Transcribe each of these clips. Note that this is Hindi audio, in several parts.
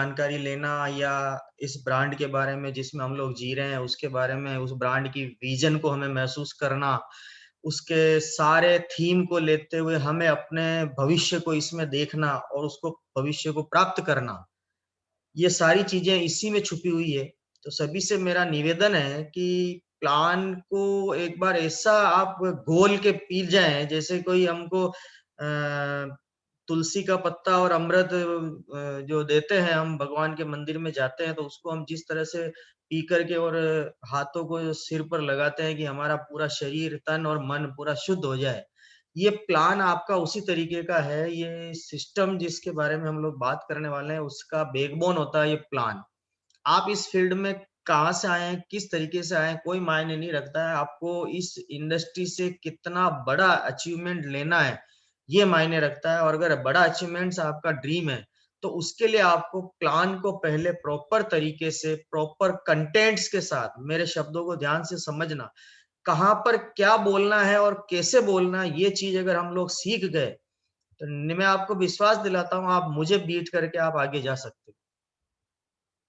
जानकारी लेना या इस ब्रांड के बारे में जिसमें हम लोग जी रहे हैं उसके बारे में, उस ब्रांड की विजन को हमें महसूस करना, उसके सारे थीम को लेते हुए हमें अपने भविष्य को इसमें देखना और उसको भविष्य को प्राप्त करना, ये सारी चीजें इसी में छुपी हुई है। तो सभी से मेरा निवेदन है कि प्लान को एक बार ऐसा आप घोल के पी जाएं जैसे कोई हमको तुलसी का पत्ता और अमृत जो देते हैं, हम भगवान के मंदिर में जाते हैं तो उसको हम जिस तरह से पी करके और हाथों को सिर पर लगाते हैं कि हमारा पूरा शरीर, तन और मन पूरा शुद्ध हो जाए। ये प्लान आपका उसी तरीके का है। ये सिस्टम जिसके बारे में हम लोग बात करने वाले हैं उसका बैकबोन होता है ये प्लान। आप इस फील्ड में कहाँ से आए हैं, किस तरीके से आए हैं, कोई मायने नहीं रखता है। आपको इस इंडस्ट्री से कितना बड़ा अचीवमेंट लेना है, ये मायने रखता है। और अगर बड़ा अचीवमेंट्स आपका ड्रीम है, तो उसके लिए आपको प्लान को पहले प्रॉपर तरीके से, प्रॉपर कंटेंट्स के साथ, मेरे शब्दों को ध्यान से समझना, कहाँ पर क्या बोलना है और कैसे बोलना है, ये चीज अगर हम लोग सीख गए, तो मैं आपको विश्वास दिलाता हूँ, आप मुझे बीट करके आप आगे जा सकते हो।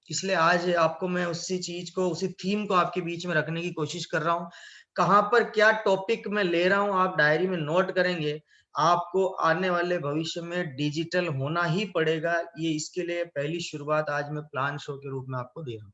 इसलिए आज आपको मैं उसी चीज को, उसी थीम को आपके बीच में रखने की कोशिश कर रहा हूँ। कहाँ पर क्या टॉपिक मैं ले रहा हूँ, आप डायरी में नोट करेंगे। आपको आने वाले भविष्य में डिजिटल होना ही पड़ेगा। ये इसके लिए पहली शुरुआत आज मैं प्लान शो के रूप में आपको दे रहा हूँ।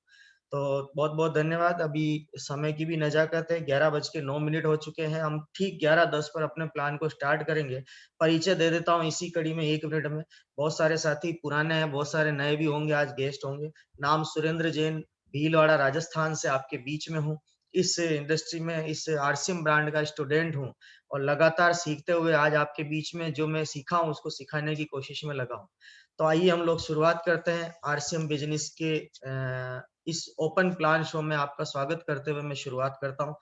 तो बहुत बहुत धन्यवाद। अभी समय की भी नजाकत है, 11:09 हो चुके हैं। हम ठीक 11:10 पर अपने प्लान को स्टार्ट करेंगे। परिचय दे देता हूँ इसी कड़ी में 1 मिनट में। बहुत सारे साथी पुराने हैं, बहुत सारे नए भी होंगे, आज गेस्ट होंगे। नाम सुरेंद्र जैन, भीलवाड़ा राजस्थान से आपके बीच में हूँ। इस इंडस्ट्री में, इस आरसीएम ब्रांड का स्टूडेंट हूँ और लगातार सीखते हुए आज आपके बीच में जो मैं सीखा हूँ उसको सिखाने की कोशिश में लगा हूँ। तो आइए हम लोग शुरुआत करते हैं। आरसीएम बिजनेस के इस ओपन प्लान शो में आपका स्वागत करते हुए मैं शुरुआत करता हूँ।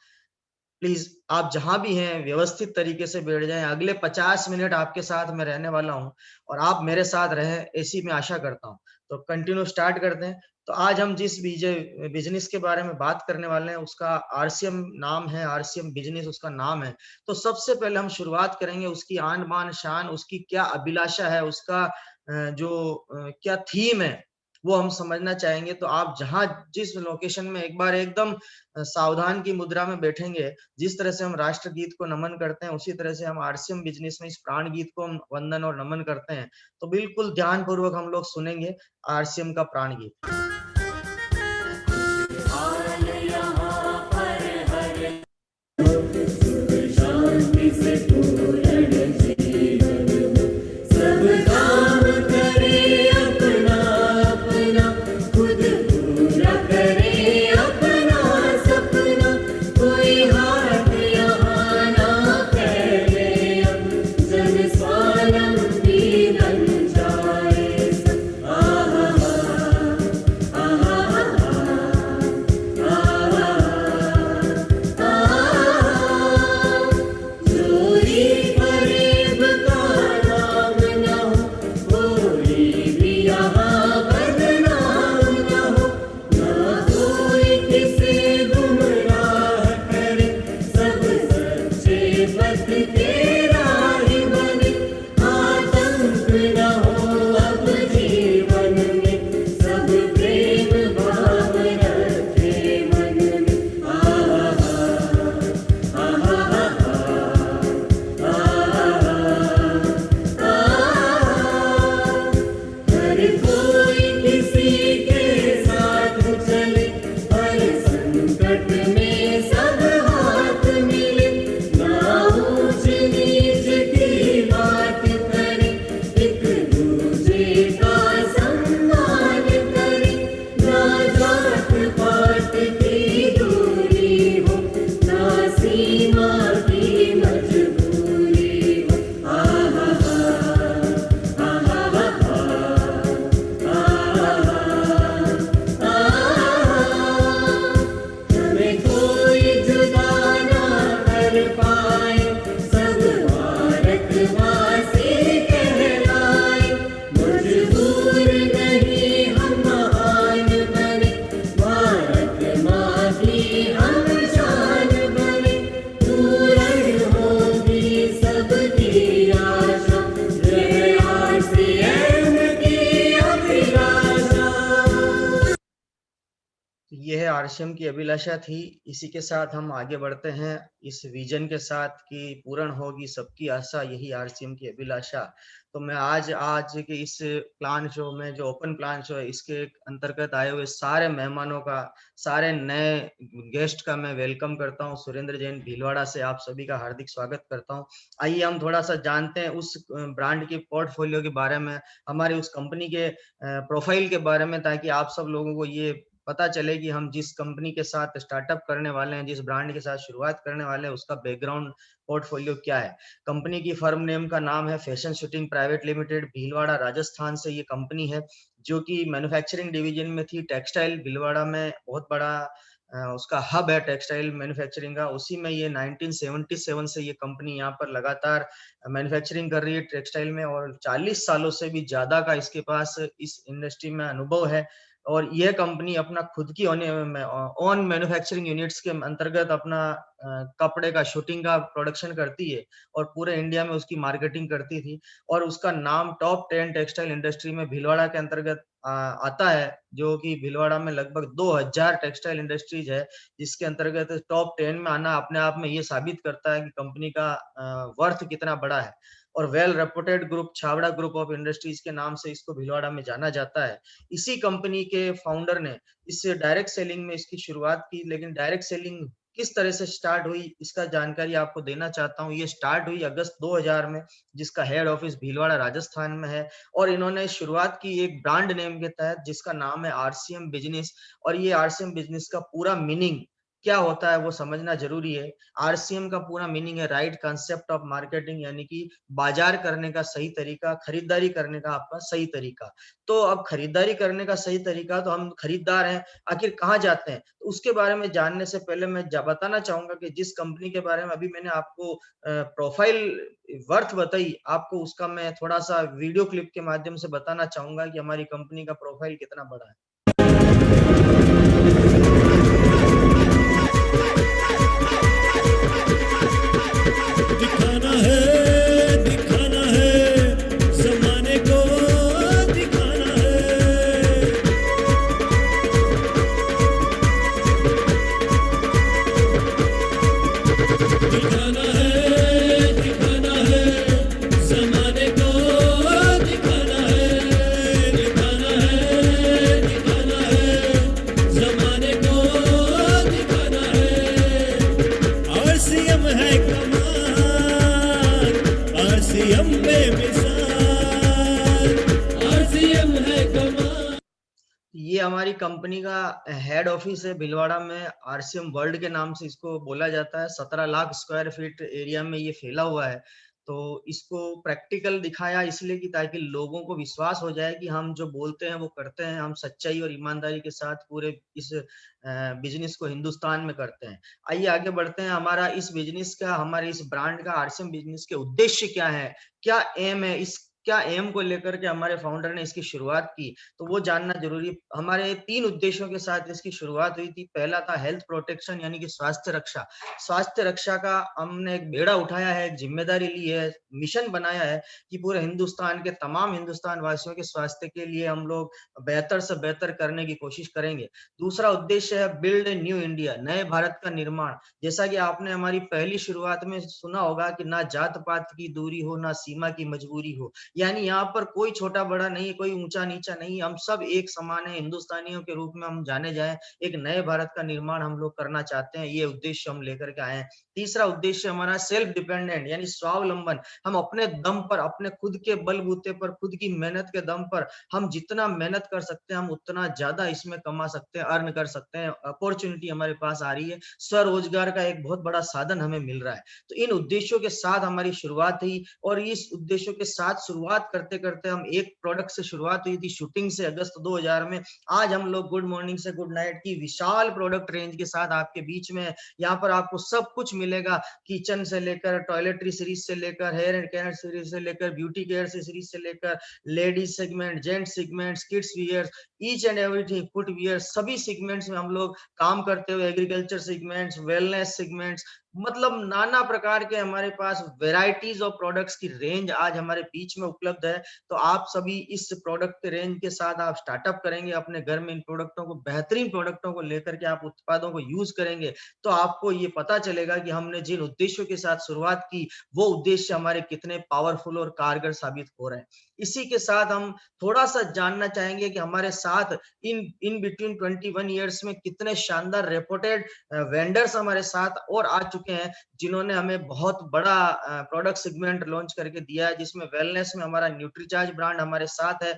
प्लीज आप जहां भी हैं व्यवस्थित तरीके से बैठ जाएं। अगले 50 मिनट आपके साथ मैं रहने वाला हूं और आप मेरे साथ रहें, ऐसी मैं आशा करता हूं। तो कंटिन्यू स्टार्ट करते हैं। तो आज हम जिस बिजनेस के बारे में बात करने वाले हैं उसका आरसीएम नाम है, आरसीएम बिजनेस उसका नाम है। तो सबसे पहले हम शुरुआत करेंगे उसकी आन बान शान, उसकी क्या अभिलाषा है, उसका क्या थीम है, वो हम समझना चाहेंगे। तो आप जहां जिस लोकेशन में एक बार एकदम सावधान की मुद्रा में बैठेंगे, जिस तरह से हम राष्ट्रगीत को नमन करते हैं उसी तरह से हम आरसीएम बिजनेस में इस प्राण गीत को हम वंदन और नमन करते हैं। तो बिल्कुल ध्यान पूर्वक हम लोग सुनेंगे आरसीएम का प्राण गीत। यह आरसीएम की अभिलाषा थी। इसी के साथ हम आगे बढ़ते हैं, इस विजन के साथ कि पूर्ण होगी सबकी आशा, यही आरसीएम की अभिलाषा। तो मैं आज आज के इस प्लान शो में, जो ओपन प्लान शो है, इसके अंतर्गत आए हुए सारे मेहमानों का, सारे नए गेस्ट का मैं वेलकम करता हूं। सुरेंद्र जैन भीलवाड़ा से आप सभी का हार्दिक स्वागत करता हूं। आइए हम थोड़ा सा जानते हैं उस ब्रांड की पोर्टफोलियो के बारे में, हमारी उस कंपनी के प्रोफाइल के बारे में, ताकि आप सब लोगों को ये पता चले कि हम जिस कंपनी के साथ स्टार्टअप करने वाले हैं, जिस ब्रांड के साथ शुरुआत करने वाले हैं, उसका बैकग्राउंड पोर्टफोलियो क्या है। कंपनी की फर्म नेम का नाम है fashion shooting private limited. Bhilwara Rajasthan से ये कंपनी है, जो कि मैन्युफैक्चरिंग डिवीजन में थी। टेक्सटाइल भीलवाड़ा में बहुत बड़ा उसका हब है टेक्सटाइल मैन्युफैक्चरिंग का। उसी में ये 1977 से ये कंपनी यहाँ पर लगातार मैन्युफैक्चरिंग कर रही है टेक्सटाइल में, और 40 सालों से भी ज्यादा का इसके पास इस इंडस्ट्री में अनुभव है। और यह कंपनी अपना खुद की ओन मैन्युफैक्चरिंग यूनिट्स के अंतर्गत अपना कपड़े का, शूटिंग का प्रोडक्शन करती है, और पूरे इंडिया में उसकी मार्केटिंग करती थी। और उसका नाम टॉप 10 टेक्सटाइल इंडस्ट्री में भीलवाड़ा के अंतर्गत आता है, जो कि भीलवाड़ा में लगभग 2000 टेक्सटाइल इंडस्ट्रीज है, जिसके अंतर्गत टॉप 10 में आना अपने आप में ये साबित करता है कि कंपनी का वर्थ कितना बड़ा है। और well reputed group, Chhawra group of industries के नाम से इसको भीलवाड़ा में जाना जाता है। इसी कंपनी के फाउंडर ने इस डायरेक्ट सेलिंग में इसकी शुरुआत की, लेकिन डायरेक्ट सेलिंग किस तरह से स्टार्ट हुई, इसका जानकारी आपको देना चाहता हूँ। ये स्टार्ट हुई अगस्त 2000 में, जिसका हेड ऑफिस भीलवाड़ा राजस्थान में है। और इन्होंने शुरुआत की एक ब्रांड नेम के तहत, जिसका नाम है आरसीएम बिजनेस। और ये आरसीएम बिजनेस का पूरा मीनिंग क्या होता है वो समझना जरूरी है। आरसीएम का पूरा मीनिंग है राइट कांसेप्ट ऑफ मार्केटिंग, यानी कि बाजार करने का सही तरीका, खरीदारी करने का आपका सही तरीका। तो अब खरीदारी करने का सही तरीका, तो हम खरीदार हैं, आखिर कहाँ जाते हैं, तो उसके बारे में जानने से पहले मैं बताना चाहूंगा कि जिस कंपनी के बारे में अभी मैंने आपको प्रोफाइल वर्थ बताई, आपको उसका मैं थोड़ा सा वीडियो क्लिप के माध्यम से बताना चाहूंगा कि हमारी कंपनी का प्रोफाइल कितना बड़ा है। ये हमारी कंपनी का हेड ऑफिस है भीलवाड़ा में। आरसीएम वर्ल्ड के नाम से इसको बोला जाता है। 17 लाख स्क्वायर फीट एरिया में ये फैला हुआ है। तो इसको प्रैक्टिकल दिखाया इसलिए कि ताकि लोगों को विश्वास हो जाए कि हम जो बोलते हैं वो करते हैं, हम सच्चाई और ईमानदारी के साथ पूरे इस बिजनेस को हिंदुस्तान में करते हैं। आइए आगे बढ़ते हैं। हमारा इस बिजनेस का, हमारे इस ब्रांड का, आरसीएम बिजनेस के उद्देश्य क्या है, क्या एम है, इस क्या एम को लेकर के हमारे फाउंडर ने इसकी शुरुआत की, तो वो जानना जरूरी। हमारे 3 उद्देश्यों के साथ इसकी शुरुआत हुई थी। पहला था हेल्थ प्रोटेक्शन, यानी कि स्वास्थ्य रक्षा। स्वास्थ्य रक्षा का हमने एक बेड़ा उठाया है, एक जिम्मेदारी ली है, मिशन बनाया है कि पूरे हिंदुस्तान के तमाम हिंदुस्तान वासियों के स्वास्थ्य के लिए हम लोग बेहतर से बेहतर करने की कोशिश करेंगे। दूसरा उद्देश्य है बिल्ड ए न्यू इंडिया, नए भारत का निर्माण। जैसा कि आपने हमारी पहली शुरुआत में सुना होगा कि ना जात पात की दूरी हो, ना सीमा की मजबूरी हो, यानी यहाँ पर कोई छोटा बड़ा नहीं, कोई ऊंचा नीचा नहीं, हम सब एक समान है। हिंदुस्तानियों के रूप में हम जाने जाएं, एक नए भारत का निर्माण हम लोग करना चाहते हैं। ये उद्देश्य हम लेकर के आए हैं। तीसरा उद्देश्य हमारा सेल्फ डिपेंडेंट, यानी स्वावलंबन। हम अपने दम पर, अपने खुद के बलबूते पर, खुद की मेहनत के दम पर हम जितना मेहनत कर सकते हैं, हम उतना ज्यादा इसमें कमा सकते हैं, अर्न कर सकते हैं। अपॉर्चुनिटी हमारे पास आ रही है, स्वरोजगार का एक बहुत बड़ा साधन हमें मिल रहा है। तो इन उद्देश्यों के साथ हमारी शुरुआत हुई, और इस उद्देश्यों के साथ शुरुआत करते करते हम एक प्रोडक्ट से शुरुआत हुई थी, शूटिंग से, अगस्त 2000 में। आज हम लोग गुड मॉर्निंग से गुड नाइट की विशाल प्रोडक्ट रेंज के साथ आपके बीच में। यहाँ पर आपको सब कुछ मिलेगा, किचन से लेकर टॉयलेटरी सीरीज से लेकर हेयर एंड केयर सीरीज से लेकर ब्यूटी केयर सीरीज से लेकर ladies segment, gents segment, kids wear, each and everything, footwear, सभी सेगमेंट्स में हम लोग काम करते हुए, एग्रीकल्चर सेगमेंट्स, वेलनेस सेगमेंट्स, मतलब नाना प्रकार के हमारे पास वेराइटीज ऑफ प्रोडक्ट्स की रेंज आज हमारे बीच में उपलब्ध है। तो आप सभी इस प्रोडक्ट के रेंज के साथ आप स्टार्टअप करेंगे, अपने घर में इन प्रोडक्टों को, बेहतरीन प्रोडक्टों को लेकर के आप उत्पादों को यूज करेंगे, तो आपको ये पता चलेगा कि हमने जिन उद्देश्यों के साथ शुरुआत की वो उद्देश्य हमारे कितने पावरफुल और कारगर साबित हो रहे हैं। इसी के साथ हम थोड़ा सा जानना चाहेंगे कि हमारे साथ इन इन बिटवीन 21 ईयर्स में कितने शानदार रेपुटेड वेंडर्स हमारे साथ और आ चुके हैं, जिन्होंने हमें बहुत बड़ा प्रोडक्ट सेगमेंट लॉन्च करके दिया है, जिसमें वेलनेस में हमारा न्यूट्रीचार्ज ब्रांड हमारे साथ है,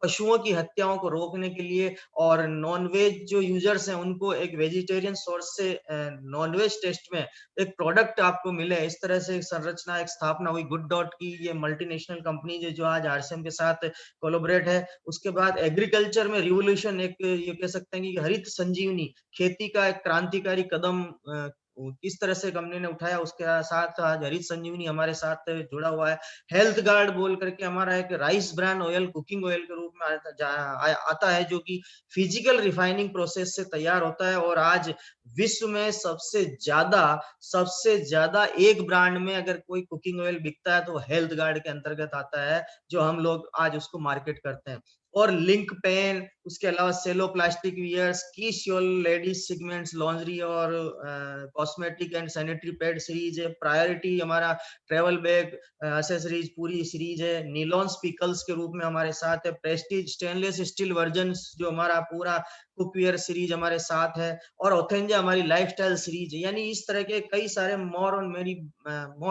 पशुओं की हत्याओं को रोकने के लिए, और नॉनवेज जो यूजर्स हैं उनको एक वेजिटेरियन सोर्स से नॉनवेज टेस्ट में एक प्रोडक्ट आपको मिले, इस तरह से एक संरचना, एक स्थापना हुई गुड डॉट की, ये मल्टीनेशनल कंपनी जो आज आरसीएम के साथ कोलैबोरेट है। उसके बाद एग्रीकल्चर में रिवोल्यूशन, एक ये कह सकते हैं कि हरित संजीवनी, खेती का एक क्रांतिकारी कदम किस तरह से कंपनी ने उठाया, उसके साथ आज हरित संजीवनी हमारे साथ जुड़ा हुआ है। हेल्थ गार्ड बोल करके हमारा एक rice brand oil, cooking oil के रूप में आता है, जो कि फिजिकल रिफाइनिंग प्रोसेस से तैयार होता है, और आज विश्व में सबसे ज्यादा एक ब्रांड में अगर कोई कुकिंग ऑयल बिकता है तो हेल्थ गार्ड के अंतर्गत आता है, जो हम लोग आज उसको मार्केट करते हैं। और लिंक पेन, उसके अलावा सेलो प्लास्टिक वियर्स, कीशियोल लेडीज सेगमेंट्स, लॉन्ड्री और cosmetic and sanitary pad series है। प्रायोरिटी हमारा ट्रेवल बैग एसेसरीज पूरी सीरीज है। नीलॉन स्पीकल्स के रूप में हमारे साथ है। प्रेस्टीज स्टेनलेस स्टील वर्जन जो हमारा पूरा कुकवेयर सीरीज हमारे साथ है, और ऑथेंजा हमारी लाइफस्टाइल सीरीज है। यानी इस तरह के कई सारे मोर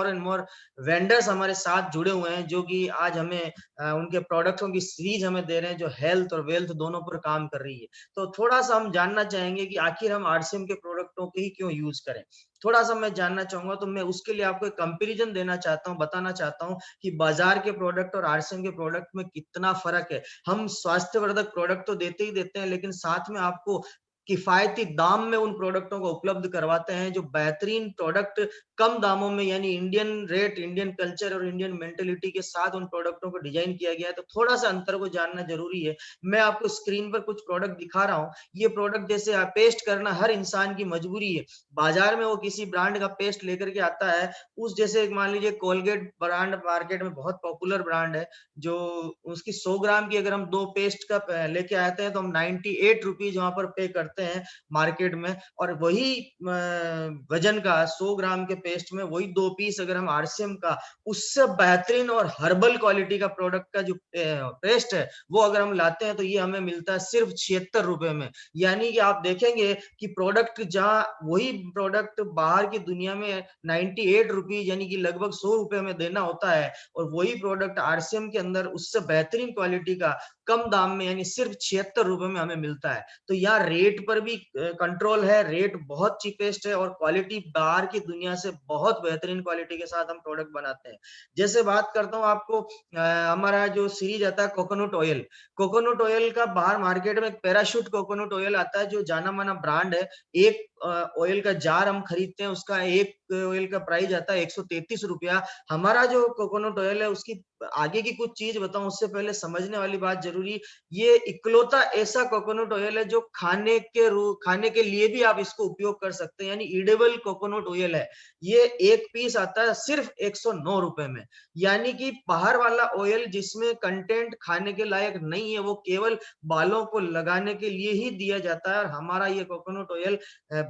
एंड मोर वेंडर्स हमारे साथ जुड़े हुए हैं, जो कि आज हमें उनके प्रोडक्टों की सीरीज हमें दे रहे हैं, जो हेल्थ और वेल्थ दोनों पर काम कर रही है। तो थोड़ा सा हम जानना चाहेंगे कि आखिर हम आरसीएम के प्रोडक्टों के ही क्यों यूज करें। थोड़ा सा मैं जानना चाहूंगा, तो मैं उसके लिए आपको एक कंपैरिजन देना चाहता हूँ, बताना चाहता हूँ कि बाजार के प्रोडक्ट और आरसीएम के प्रोडक्ट में कितना फर्क है। हम स्वास्थ्यवर्धक प्रोडक्ट तो देते ही देते हैं, लेकिन साथ में आपको किफायती दाम में उन प्रोडक्टों को उपलब्ध करवाते हैं, जो बेहतरीन प्रोडक्ट कम दामों में, यानी इंडियन रेट, इंडियन कल्चर और इंडियन मेंटेलिटी के साथ उन प्रोडक्टों को डिजाइन किया गया है। तो थोड़ा सा अंतर को जानना जरूरी है। मैं आपको स्क्रीन पर कुछ प्रोडक्ट दिखा रहा हूँ। ये प्रोडक्ट जैसे पेस्ट करना हर इंसान की मजबूरी है। बाजार में वो किसी ब्रांड का पेस्ट लेकर के आता है, उस जैसे मान लीजिए कोलगेट ब्रांड मार्केट में बहुत पॉपुलर ब्रांड है, जो उसकी 100 ग्राम की अगर हम दो पेस्ट का लेके आते हैं तो हम 98 रुपीज वहां पर पे करते हैं मार्केट में, और वही वजन का 100 ग्राम के पेस्ट में वही 2 पीस अगर हम आरसीएम का उससे बेहतरीन और हर्बल क्वालिटी का प्रोडक्ट का जो पेस्ट है वो अगर हम लाते हैं, तो ये हमें मिलता है सिर्फ 76 रुपए में। यानी कि आप देखेंगे कि प्रोडक्ट जहां वही प्रोडक्ट बाहर की दुनिया में 98 रुपीज यानी कि लगभग 100 रुपए में देना होता है, और वही प्रोडक्ट आरसीएम के अंदर उससे बेहतरीन क्वालिटी का कम दाम में यानी सिर्फ 76 रुपए में हमें मिलता है। तो यहाँ रेट पर भी कंट्रोल है, रेट बहुत चीपेस्ट है, और क्वालिटी बाहर की दुनिया से बहुत बेहतरीन क्वालिटी के साथ हम प्रोडक्ट बनाते हैं। जैसे बात करता हूँ आपको, हमारा जो सीरीज आता है कोकोनट ऑयल, कोकोनट ऑयल का बाहर मार्केट में एक पैराशूट कोकोनट ऑयल आता है, जो जाना माना ब्रांड है। एक ऑयल का जार हम खरीदते हैं, उसका एक ऑयल का प्राइस आता है 133 रुपया। हमारा जो कोकोनट ऑयल है उसकी आगे की कुछ चीज बताऊं उससे पहले समझने वाली बात जरूरी, ये इकलौता ऐसा कोकोनट ऑयल है जो खाने के लिए भी आप इसको उपयोग कर सकते हैं, यानी ईडेबल कोकोनट ऑयल है। ये एक पीस आता है सिर्फ 109 रुपए में। यानी कि बाहर वाला ऑयल जिसमें कंटेंट खाने के लायक नहीं है, वो केवल बालों को लगाने के लिए ही दिया जाता है, और हमारा ये कोकोनट ऑयल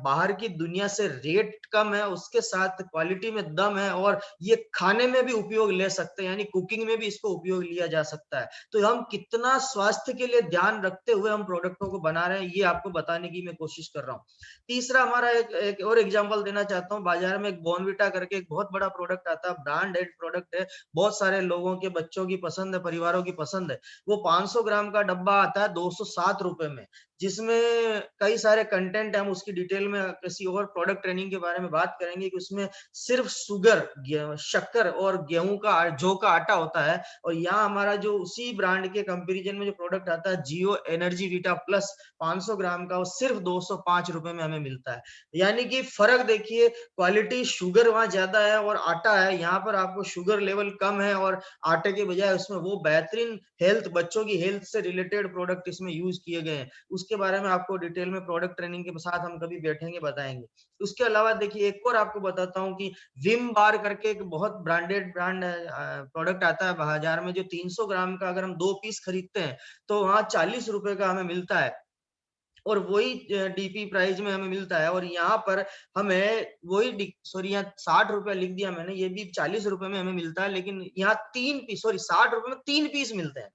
बाहर की दुनिया से रेट कम है, उसके साथ क्वालिटी में दम है, और ये खाने में भी उपयोग ले सकते हैं, यानी कुकिंग में भी इसको उपयोग लिया जा सकता है। तो हम कितना स्वास्थ्य के लिए ध्यान रखते हुए हम प्रोडक्टों को बना रहे हैं, ये आपको बताने की मैं कोशिश कर रहा हूँ। तीसरा हमारा एक और एग्जांपल देना चाहता हूँ। बाजार में एक बॉर्नविटा करके एक बहुत बड़ा प्रोडक्ट आता है, ब्रांडेड प्रोडक्ट है, बहुत सारे लोगों के बच्चों की पसंद है, परिवारों की पसंद है। वो 500 ग्राम का डब्बा आता है 207 रुपए में, जिसमें कई सारे कंटेंट हम उसकी डिटेल में किसी और प्रोडक्ट ट्रेनिंग के बारे में बात करेंगे कि उसमें सिर्फ शुगर, शक्कर और गेहूं का जौ का आटा होता है। और यहाँ हमारा जो उसी ब्रांड के कंपैरिजन में जो प्रोडक्ट आता है जियो एनर्जी वीटा प्लस 500 ग्राम का, वो सिर्फ 205 रुपए में हमें मिलता है। यानी कि फर्क देखिए, क्वालिटी, शुगर वहां ज्यादा है और आटा है यहाँ पर आपको शुगर लेवल कम है और आटे के बजाय उसमें वो बेहतरीन हेल्थ, बच्चों की हेल्थ से रिलेटेड प्रोडक्ट इसमें यूज किए गए हैं। उसके बारे में आपको डिटेल में प्रोडक्ट ट्रेनिंग के साथ हम कभी बैठेंगे बताएंगे। उसके अलावा देखिए एक और आपको बताता हूँ कि विम बार करके एक बहुत ब्रांडेड प्रोडक्ट आता है बाजार में, जो 300 ग्राम का अगर हम 2 पीस खरीदते हैं तो वहाँ 40 रुपए का हमें मिलता है और वही डीपी प्राइस में हमें मिलता है। और यहाँ पर हमें वही, सॉरी यहाँ 60 रुपया लिख दिया मैंने, ये भी 40 रुपए में हमें मिलता है, लेकिन यहाँ 3 पीस, सॉरी 60 रुपए में 3 पीस मिलते हैं।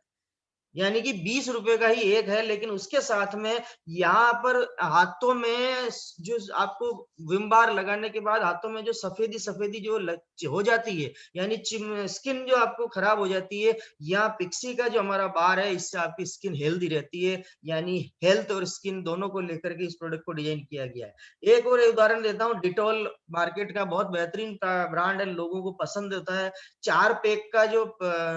यानी कि 20 रुपए का ही एक है, लेकिन उसके साथ में यहाँ पर हाथों में जो आपको विम बार लगाने के बाद हाथों में जो सफेदी सफेदी जो हो जाती है, यानी स्किन जो आपको खराब हो जाती है, यहाँ पिक्सी का जो हमारा बार है इससे आपकी स्किन हेल्दी रहती है। यानी हेल्थ और स्किन दोनों को लेकर के इस प्रोडक्ट को डिजाइन किया गया है। एक और उदाहरण देता हूँ, डिटॉल मार्केट का बहुत बेहतरीन ब्रांड है, लोगों को पसंद होता है। 4 पैक का जो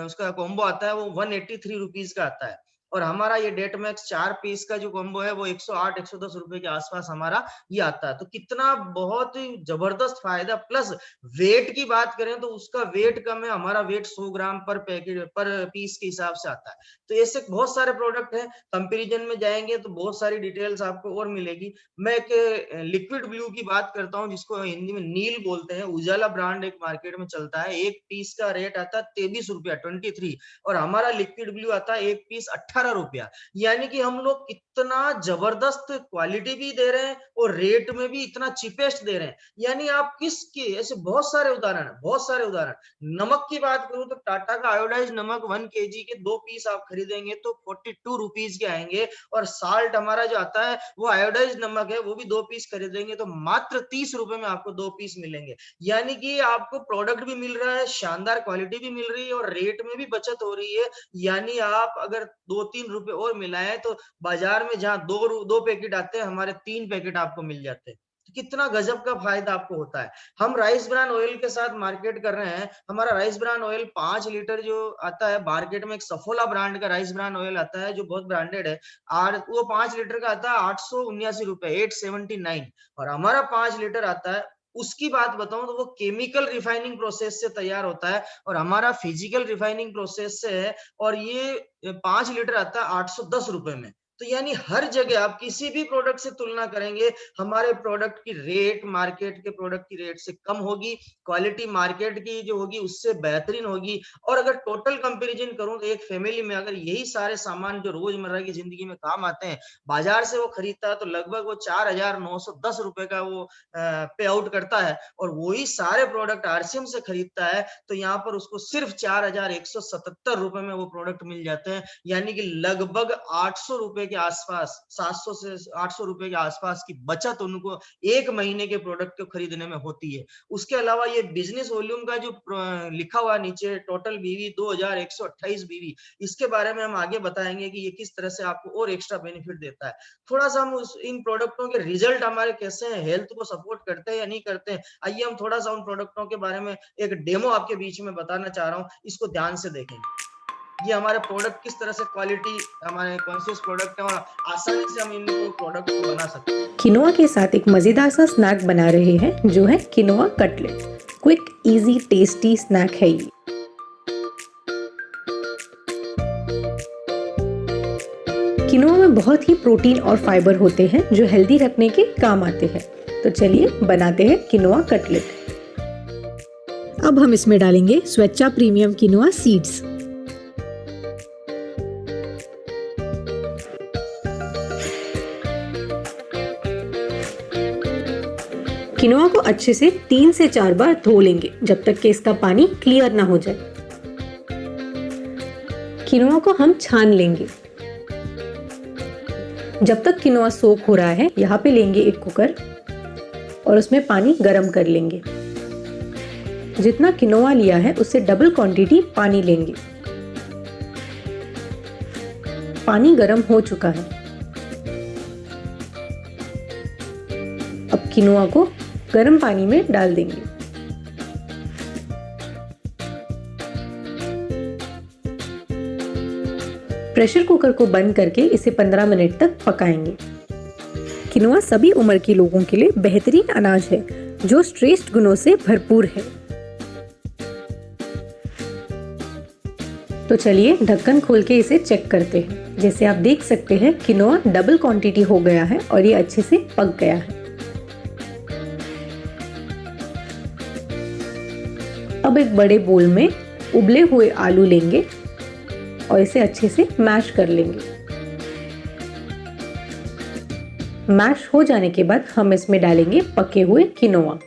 उसका कॉम्बो आता है वो 183 रुपीज का आता है। और हमारा ये डेट मैक्स 4 पीस का जो कॉम्बो है वो 108 110 रुपए के आसपास हमारा ये आता है। तो कितना बहुत ही जबरदस्त फायदा, प्लस वेट की बात करें तो उसका वेट कम है, हमारा वेट 100 ग्राम पर पैकेट पर पीस के हिसाब से आता है। तो ऐसे बहुत सारे प्रोडक्ट हैं, कंपेरिजन में जाएंगे तो बहुत सारी डिटेल्स आपको और मिलेगी। मैं एक लिक्विड ब्लू की बात करता हूँ जिसको हिंदी में नील बोलते हैं। उजाला ब्रांड एक मार्केट में चलता है, एक पीस का रेट आता है 23 रुपया 23, और हमारा लिक्विड ब्लू आता है एक पीस 18 रुपया। यानी कि हम लोग इतना जबरदस्त क्वालिटी भी दे रहे हैं और रेट में भी इतना चीपेस्ट दे रहे हैं। यानी आप किसके, ऐसे बहुत सारे उदाहरण, बहुत सारे उदाहरण। नमक की बात करूं तो टाटा का आयोडाइज नमक 1 केजी के 2 पीस आप खरीदेंगे तो 42 रुपीज के आएंगे। और साल्ट हमारा जो आता है वो आयोडाइज नमक है, वो भी 2 पीस खरीदेंगे तो मात्र 30 रुपए में आपको 2 पीस मिलेंगे। यानी कि आपको प्रोडक्ट भी मिल रहा है, शानदार क्वालिटी भी मिल रही है और रेट में भी बचत हो रही है। यानी आप अगर 2-3 रुपए और मिलाएं तो बाजार में जहां दो पैकेट आते हैं, हमारे 3 पैकेट आपको मिल जाते हैं। तो कितना गजब का फायदा आपको होता है। हम राइस ब्रान ऑयल के साथ मार्केट कर रहे हैं। हमारा राइस ब्रान ऑयल 5 लीटर जो आता है मार्केट में, एक सफोला ब्रांड का राइस ब्रान ऑयल आता है जो बहुत ब्रांडेड है, और वो 5 लीटर का आता है 879 रुपए, 879। और हमारा 5 लीटर आता है, उसकी बात बताऊं तो वो केमिकल रिफाइनिंग प्रोसेस से तैयार होता है और हमारा फिजिकल रिफाइनिंग प्रोसेस से है। और ये 5 लीटर आता है 810 रुपए में। तो यानी हर जगह आप किसी भी प्रोडक्ट से तुलना करेंगे, हमारे प्रोडक्ट की रेट मार्केट के प्रोडक्ट की रेट से कम होगी, क्वालिटी मार्केट की जो होगी उससे बेहतरीन होगी। और अगर टोटल कंपैरिजन करूं तो एक फैमिली में अगर यही सारे सामान जो रोजमर्रा की जिंदगी में काम आते हैं बाजार से वो खरीदता है तो लगभग वो 4,910 रुपए का वो पे आउट करता है। और वही सारे प्रोडक्ट आरसीएम से खरीदता है तो यहाँ पर उसको सिर्फ 4,177 रुपए में वो प्रोडक्ट मिल जाते हैं। यानी कि लगभग 800 रुपए के आसपास, 700 से 800 रुपए के आसपास की बचत उनको एक महीने के प्रोडक्ट को खरीदने में होती है। उसके अलावा ये बिजनेस वॉल्यूम का जो लिखा हुआ नीचे टोटल बीवी 2128 बीवी, इसके बारे में हम आगे बताएंगे कि ये किस तरह से आपको और एक्स्ट्रा बेनिफिट देता है। थोड़ा सा हम इन प्रोडक्टों के रिजल्ट हमारे कैसे हैं, हेल्थ को सपोर्ट करते हैं या नहीं करते हैं, आइए हम थोड़ा सा उन प्रोडक्टों के बारे में एक डेमो आपके बीच में बताना चाह रहा हूँ, इसको ध्यान से देखेंगे। ये हमारे प्रोडक्ट किस तरह से क्वालिटी, हमारे कॉन्शियस प्रोडक्ट है और आसानी से हम इन प्रोडक्ट को बना सकते हैं। किनोआ के साथ एक मजेदार सा स्नैक बना रहे हैं जो है quinoa cutlets. Quick, easy, tasty snack है ये। किनोआ में बहुत ही प्रोटीन और फाइबर होते हैं जो हेल्दी रखने के काम आते हैं। तो चलिए बनाते हैं किनोआ कटलेट। अब हम इसमें डालेंगे स्वेच्छा प्रीमियम किनोआ सीड्स। किनोआ को अच्छे से 3 से 4 बार धो लेंगे जब तक कि इसका पानी क्लियर ना हो जाए। किनोआ को हम छान लेंगे। जब तक किनोआ सोक हो रहा है, यहाँ पे लेंगे एक कुकर और उसमें पानी गरम कर लेंगे। जितना किनोआ लिया है उससे डबल क्वांटिटी पानी लेंगे। पानी गरम हो चुका है। किनोआ को गर्म पानी में डाल देंगे। प्रेशर कुकर को बंद करके इसे 15 मिनट तक पकाएंगे। किनोआ सभी उम्र के लोगों के लिए बेहतरीन अनाज है जो श्रेष्ठ गुणों से भरपूर है। तो चलिए ढक्कन खोल के इसे चेक करते हैं। जैसे आप देख सकते हैं किनोआ डबल क्वांटिटी हो गया है और ये अच्छे से पक गया है। अब एक बड़े बोल में उबले हुए आलू लेंगे और इसे अच्छे से मैश कर लेंगे। मैश हो जाने के बाद हम इसमें डालेंगे पके हुए किनोआ।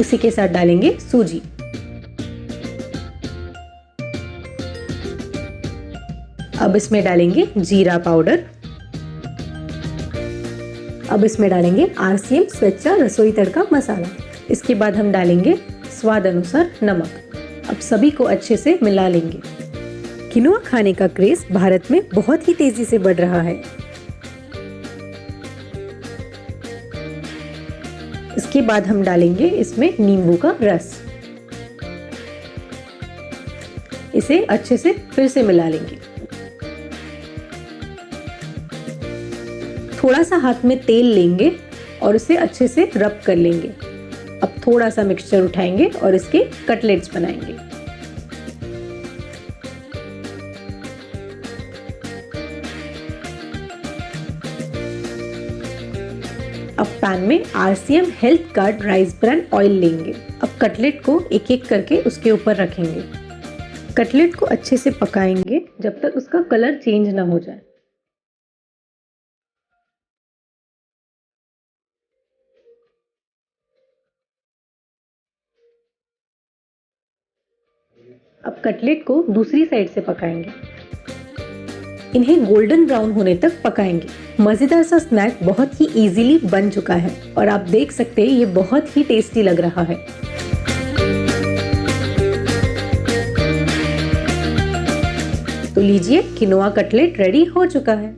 उसी के साथ डालेंगे सूजी। अब इसमें डालेंगे जीरा पाउडर। अब इसमें डालेंगे RCM स्वेच्छा रसोई तड़का मसाला। इसके बाद हम डालेंगे स्वाद अनुसार नमक। अब सभी को अच्छे से मिला लेंगे। किनोआ खाने का क्रेज भारत में बहुत ही तेजी से बढ़ रहा है। इसके बाद हम डालेंगे इसमें नींबू का रस। इसे अच्छे से फिर से मिला लेंगे। थोड़ा सा हाथ में तेल लेंगे और इसे अच्छे से रब कर लेंगे। अब थोड़ा सा मिक्सचर उठाएंगे और इसके कटलेट्स बनाएंगे। अब पैन में RCM health guard rice bran oil लेंगे। अब कटलेट को एक एक करके उसके ऊपर रखेंगे। कटलेट को अच्छे से पकाएंगे जब तक उसका कलर चेंज ना हो जाए। अब कटलेट को दूसरी साइड से पकाएंगे। इन्हें गोल्डन ब्राउन होने तक पकाएंगे। मजेदार सा स्नैक बहुत ही इजीली बन चुका है और आप देख सकते हैं ये बहुत ही टेस्टी लग रहा है। तो लीजिए किनोआ कटलेट रेडी हो चुका है।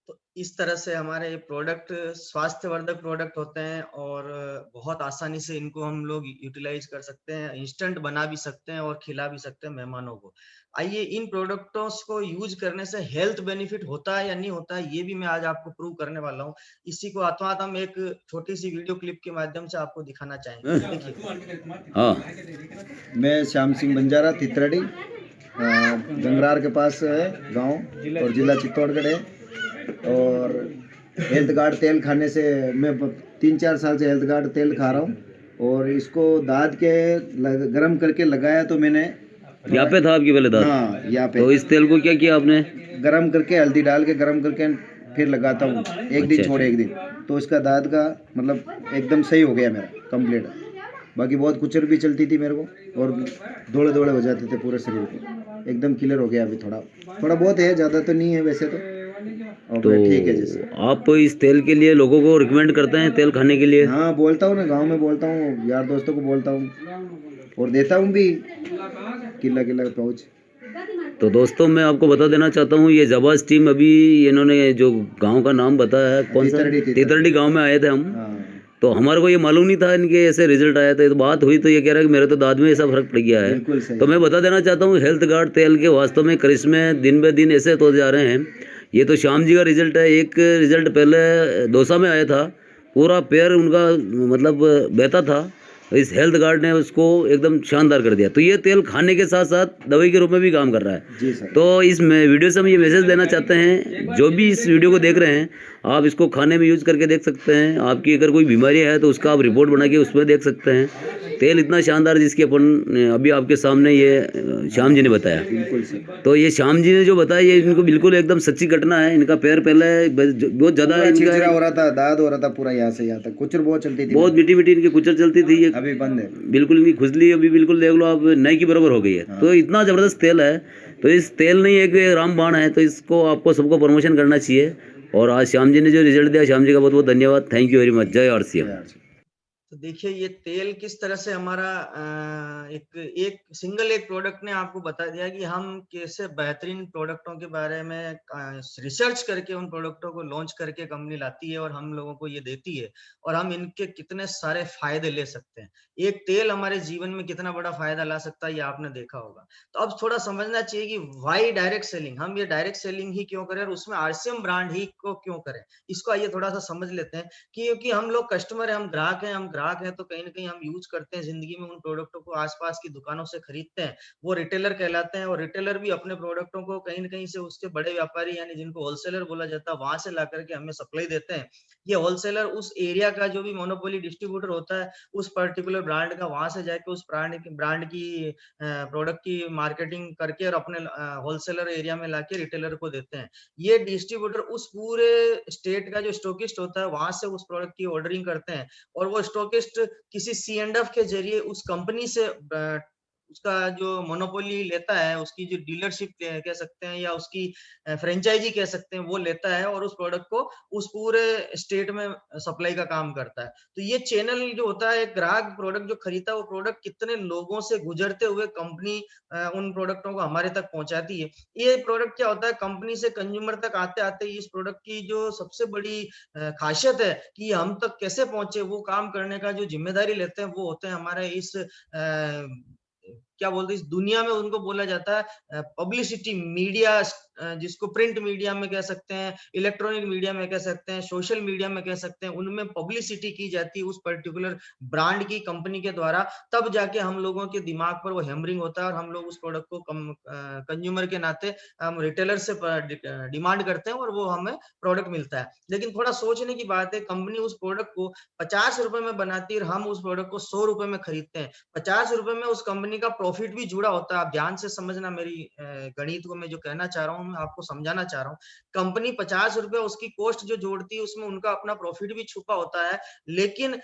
तो इस तरह से हमारे ये प्रोडक्ट स्वास्थ्यवर्धक प्रोडक्ट होते हैं और बहुत आसानी से इनको हम लोग यूटिलाइज कर सकते हैं। इंस्टेंट बना भी सकते हैं और खिला भी सकते हैं मेहमानों को। आइए इन प्रोडक्टों को यूज करने से हेल्थ बेनिफिट होता है या नहीं होता है, ये भी मैं आज आपको प्रूव करने वाला हूँ। इसी को हाथों हम एक छोटी सी वीडियो क्लिप के माध्यम से आपको दिखाना चाहेंगे। देखिए। हाँ, मैं श्याम सिंह बंजारा तितरडी, गंगरार के पास है गांव और जिला चित्तौड़गढ़ है। और हेल्थ गार्ड तेल खाने से मैं 3-4 साल से हेल्थ गार्ड तेल खा रहा हूँ और इसको दाद के गरम करके लगाया तो मैंने यहाँ पे था आपकी पहले दाद? हाँ, यहाँ पे। तो इस तेल को क्या किया आपने? गरम करके हल्दी डाल के गरम करके फिर लगाता हूँ। एक दिन छोड़ एक दिन, तो इसका दाद का मतलब एकदम सही हो गया मेरा कंप्लीट। बाकी बहुत कुचर भी चलती थी मेरे को और दौड़े दौड़े हो जाते थे पूरे शरीर को। एकदम क्लियर हो गया। अभी थोड़ा बहुत है, ज़्यादा तो नहीं है वैसे तो ठीक है। जैसे आप इस तेल के लिए लोगों को रिकमेंड करते हैं तेल खाने के लिए? हाँ, बोलता हूँ ना, गांव में बोलता हूँ, यार दोस्तों को बोलता हूँ और देता हूँ भी किला पाउच। तो दोस्तों मैं आपको बता देना चाहता हूँ ये जाबाज टीम अभी इन्होंने जो गांव का नाम बताया है, कौन सा? तितरडी गांव में आए थे हम। तो हमारे को ये मालूम नहीं था इनके ऐसे रिजल्ट आया था। तो बात हुई तो ये कह रहा है कि मेरे तो दाद में ऐसा फर्क पड़ गया है। तो मैं बता देना चाहता हूँ हेल्थ गार्ड तेल के वास्तव में करिश्मे दिन ब दिन ऐसे तो जा रहे हैं। ये तो श्याम जी का रिजल्ट है। एक रिजल्ट पहले दौसा में आया था, पूरा पैर उनका मतलब बहता था। इस हेल्थ गार्ड ने उसको एकदम शानदार कर दिया। तो ये तेल खाने के साथ साथ दवाई के रूप में भी काम कर रहा है। जी सर। तो इस वीडियो से हम ये मैसेज देना चाहते हैं, जो भी इस वीडियो को देख रहे हैं आप इसको खाने में यूज़ करके देख सकते हैं। आपकी अगर कोई बीमारी है तो उसका आप रिपोर्ट बना के उसमें देख सकते हैं। तेल इतना शानदार जिसके अपन अभी आपके सामने ये श्याम जी ने बताया। बिल्कुल सर। तो ये श्याम जी ने जो बताया ये इनको बिल्कुल एकदम सच्ची घटना है। इनका पैर पहले बहुत ज़्यादा हो रहा था, दाद हो रहा था पूरा यहाँ से यहाँ तक, कुचर बहुत चलती थी, बहुत मीठी इनकी कुचर चलती थी। ये अभी बंद है बिल्कुल। इनकी खुजली अभी बिल्कुल देख लो आप नई की बराबर हो गई है। तो इतना ज़बरदस्त तेल है। तो इस तेल नहीं एक रामबाण है। तो इसको आपको सबको प्रमोशन करना चाहिए। और आज श्याम जी ने जो रिजल्ट दिया, श्याम जी का बहुत बहुत धन्यवाद। Thank you very much. जय RCM। तो देखिए ये तेल किस तरह से हमारा एक सिंगल प्रोडक्ट ने आपको बता दिया कि हम कैसे बेहतरीन प्रोडक्टों के बारे में रिसर्च करके उन प्रोडक्टों को लॉन्च करके कंपनी लाती है और हम लोगों को ये देती है और हम इनके कितने सारे फायदे ले सकते हैं। एक तेल हमारे जीवन में कितना बड़ा फायदा ला सकता है ये आपने देखा होगा। तो अब थोड़ा समझना चाहिए कि वाई डायरेक्ट सेलिंग, हम ये डायरेक्ट सेलिंग ही क्यों करें और उसमें आरसीएम ब्रांड ही को क्यों करें, इसको आइए थोड़ा सा समझ लेते हैं। क्योंकि हम लोग कस्टमर है, हम ग्राहक हैं तो कहीं न कहीं हम यूज़ करते हैं ज़िंदगी में उन प्रोडक्टों को आस-पास की दुकानों से खरीदते हैं। वो रिटेलर कहलाते हैं और रिटेलर भी अपने प्रोडक्टों को कहीं न कहीं से उसके बड़े व्यापारी यानी जिनको होलसेलर बोला जाता है, वहाँ से लाकर के हमें सप्लाई देते हैं। ये होलसेलर उस एरिया का जो भी मोनोपोली डिस्ट्रीब्यूटर होता है, उस पर्टिकुलर ब्रांड का वहाँ से जाके उस ब्रांड की प्रोडक्ट की मार्केटिंग करके और अपने होलसेलर एरिया में लाके रिटेलर को देते हैं। ये डिस्ट्रीब्यूटर उस पूरे स्टेट का जो स्टॉकिस्ट होता है वहां से उस प्रोडक्ट की ऑर्डरिंग करते हैं और वो स्टॉकिस्ट किसी सी एंड एफ के जरिए उस कंपनी से उसका जो मोनोपोली लेता है, उसकी जो डीलरशिप कह सकते हैं या उसकी फ्रेंचाइजी कह सकते हैं, वो लेता है और उस प्रोडक्ट को उस पूरे स्टेट में सप्लाई का काम करता है। तो ये चैनल जो होता है, एक ग्राहक प्रोडक्ट जो खरीदता है वो प्रोडक्ट कितने लोगों से गुजरते हुए कंपनी उन प्रोडक्टों को हमारे तक पहुंचाती है। ये प्रोडक्ट क्या होता है, कंपनी से कंज्यूमर तक आते आते इस प्रोडक्ट की जो सबसे बड़ी खासियत है कि हम तक कैसे पहुंचे, वो काम करने का जो जिम्मेदारी लेते हैं वो होते हैं हमारे इस क्या बोलते हैं इस दुनिया में उनको बोला जाता है पब्लिसिटी मीडिया, जिसको प्रिंट मीडिया में कह सकते हैं, इलेक्ट्रॉनिक मीडिया में कह सकते हैं, सोशल मीडिया में कह सकते हैं, उनमें पब्लिसिटी की जाती है उस पर्टिकुलर ब्रांड की कंपनी के द्वारा। तब जाके हम लोगों के दिमाग पर वो हैमरिंग होता है और हम लोग उस प्रोडक्ट को कंज्यूमर के नाते हम रिटेलर से डिमांड करते हैं और वो हमें प्रोडक्ट मिलता है। लेकिन थोड़ा सोचने की बात है, कंपनी उस प्रोडक्ट को 50 रुपए में बनाती है और हम उस प्रोडक्ट को 100 रुपए में खरीदते हैं। 50 रुपए में उस कंपनी का प्रॉफिट भी जुड़ा होता है। आप ध्यान से समझना, मेरी गणित को मैं जो कहना चाह रहा हूँ, मैं आपको समझाना चाह रहा हूँ। कंपनी 50 रुपए उसकी कॉस्ट जो जोड़ती है उसमें उनका अपना प्रॉफिट भी छुपा होता है, लेकिन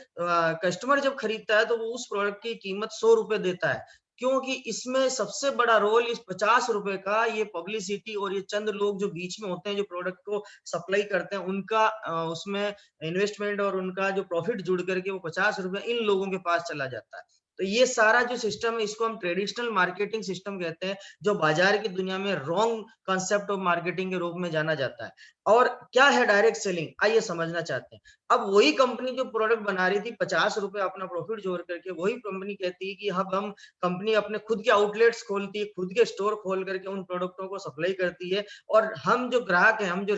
कस्टमर जब खरीदता है तो वो उस प्रोडक्ट की कीमत 100 रुपए देता है, क्योंकि इसमें सबसे बड़ा रोल इस 50 रुपए का ये पब्लिसिटी और ये चंद लोग जो बीच में होते हैं जो प्रोडक्ट को सप्लाई करते हैं उनका उसमें इन्वेस्टमेंट और उनका जो प्रॉफिट जुड़ करके वो 50 रुपए इन लोगों के पास चला जाता है। तो ये सारा जो सिस्टम है इसको हम ट्रेडिशनल मार्केटिंग सिस्टम कहते हैं, जो बाजार की दुनिया में रॉन्ग कांसेप्ट ऑफ मार्केटिंग के रूप में जाना जाता है। और क्या है डायरेक्ट सेलिंग, आइए समझना चाहते हैं। अब वही कंपनी जो प्रोडक्ट बना रही थी 50 रुपए अपना प्रॉफिट जोड़ करके, वही कंपनी कहती है कि अब हम कंपनी अपने खुद के आउटलेट्स खोलती है, खुद के स्टोर खोल करके उन प्रोडक्टों को सप्लाई करती है और हम जो ग्राहक हैं, हम जो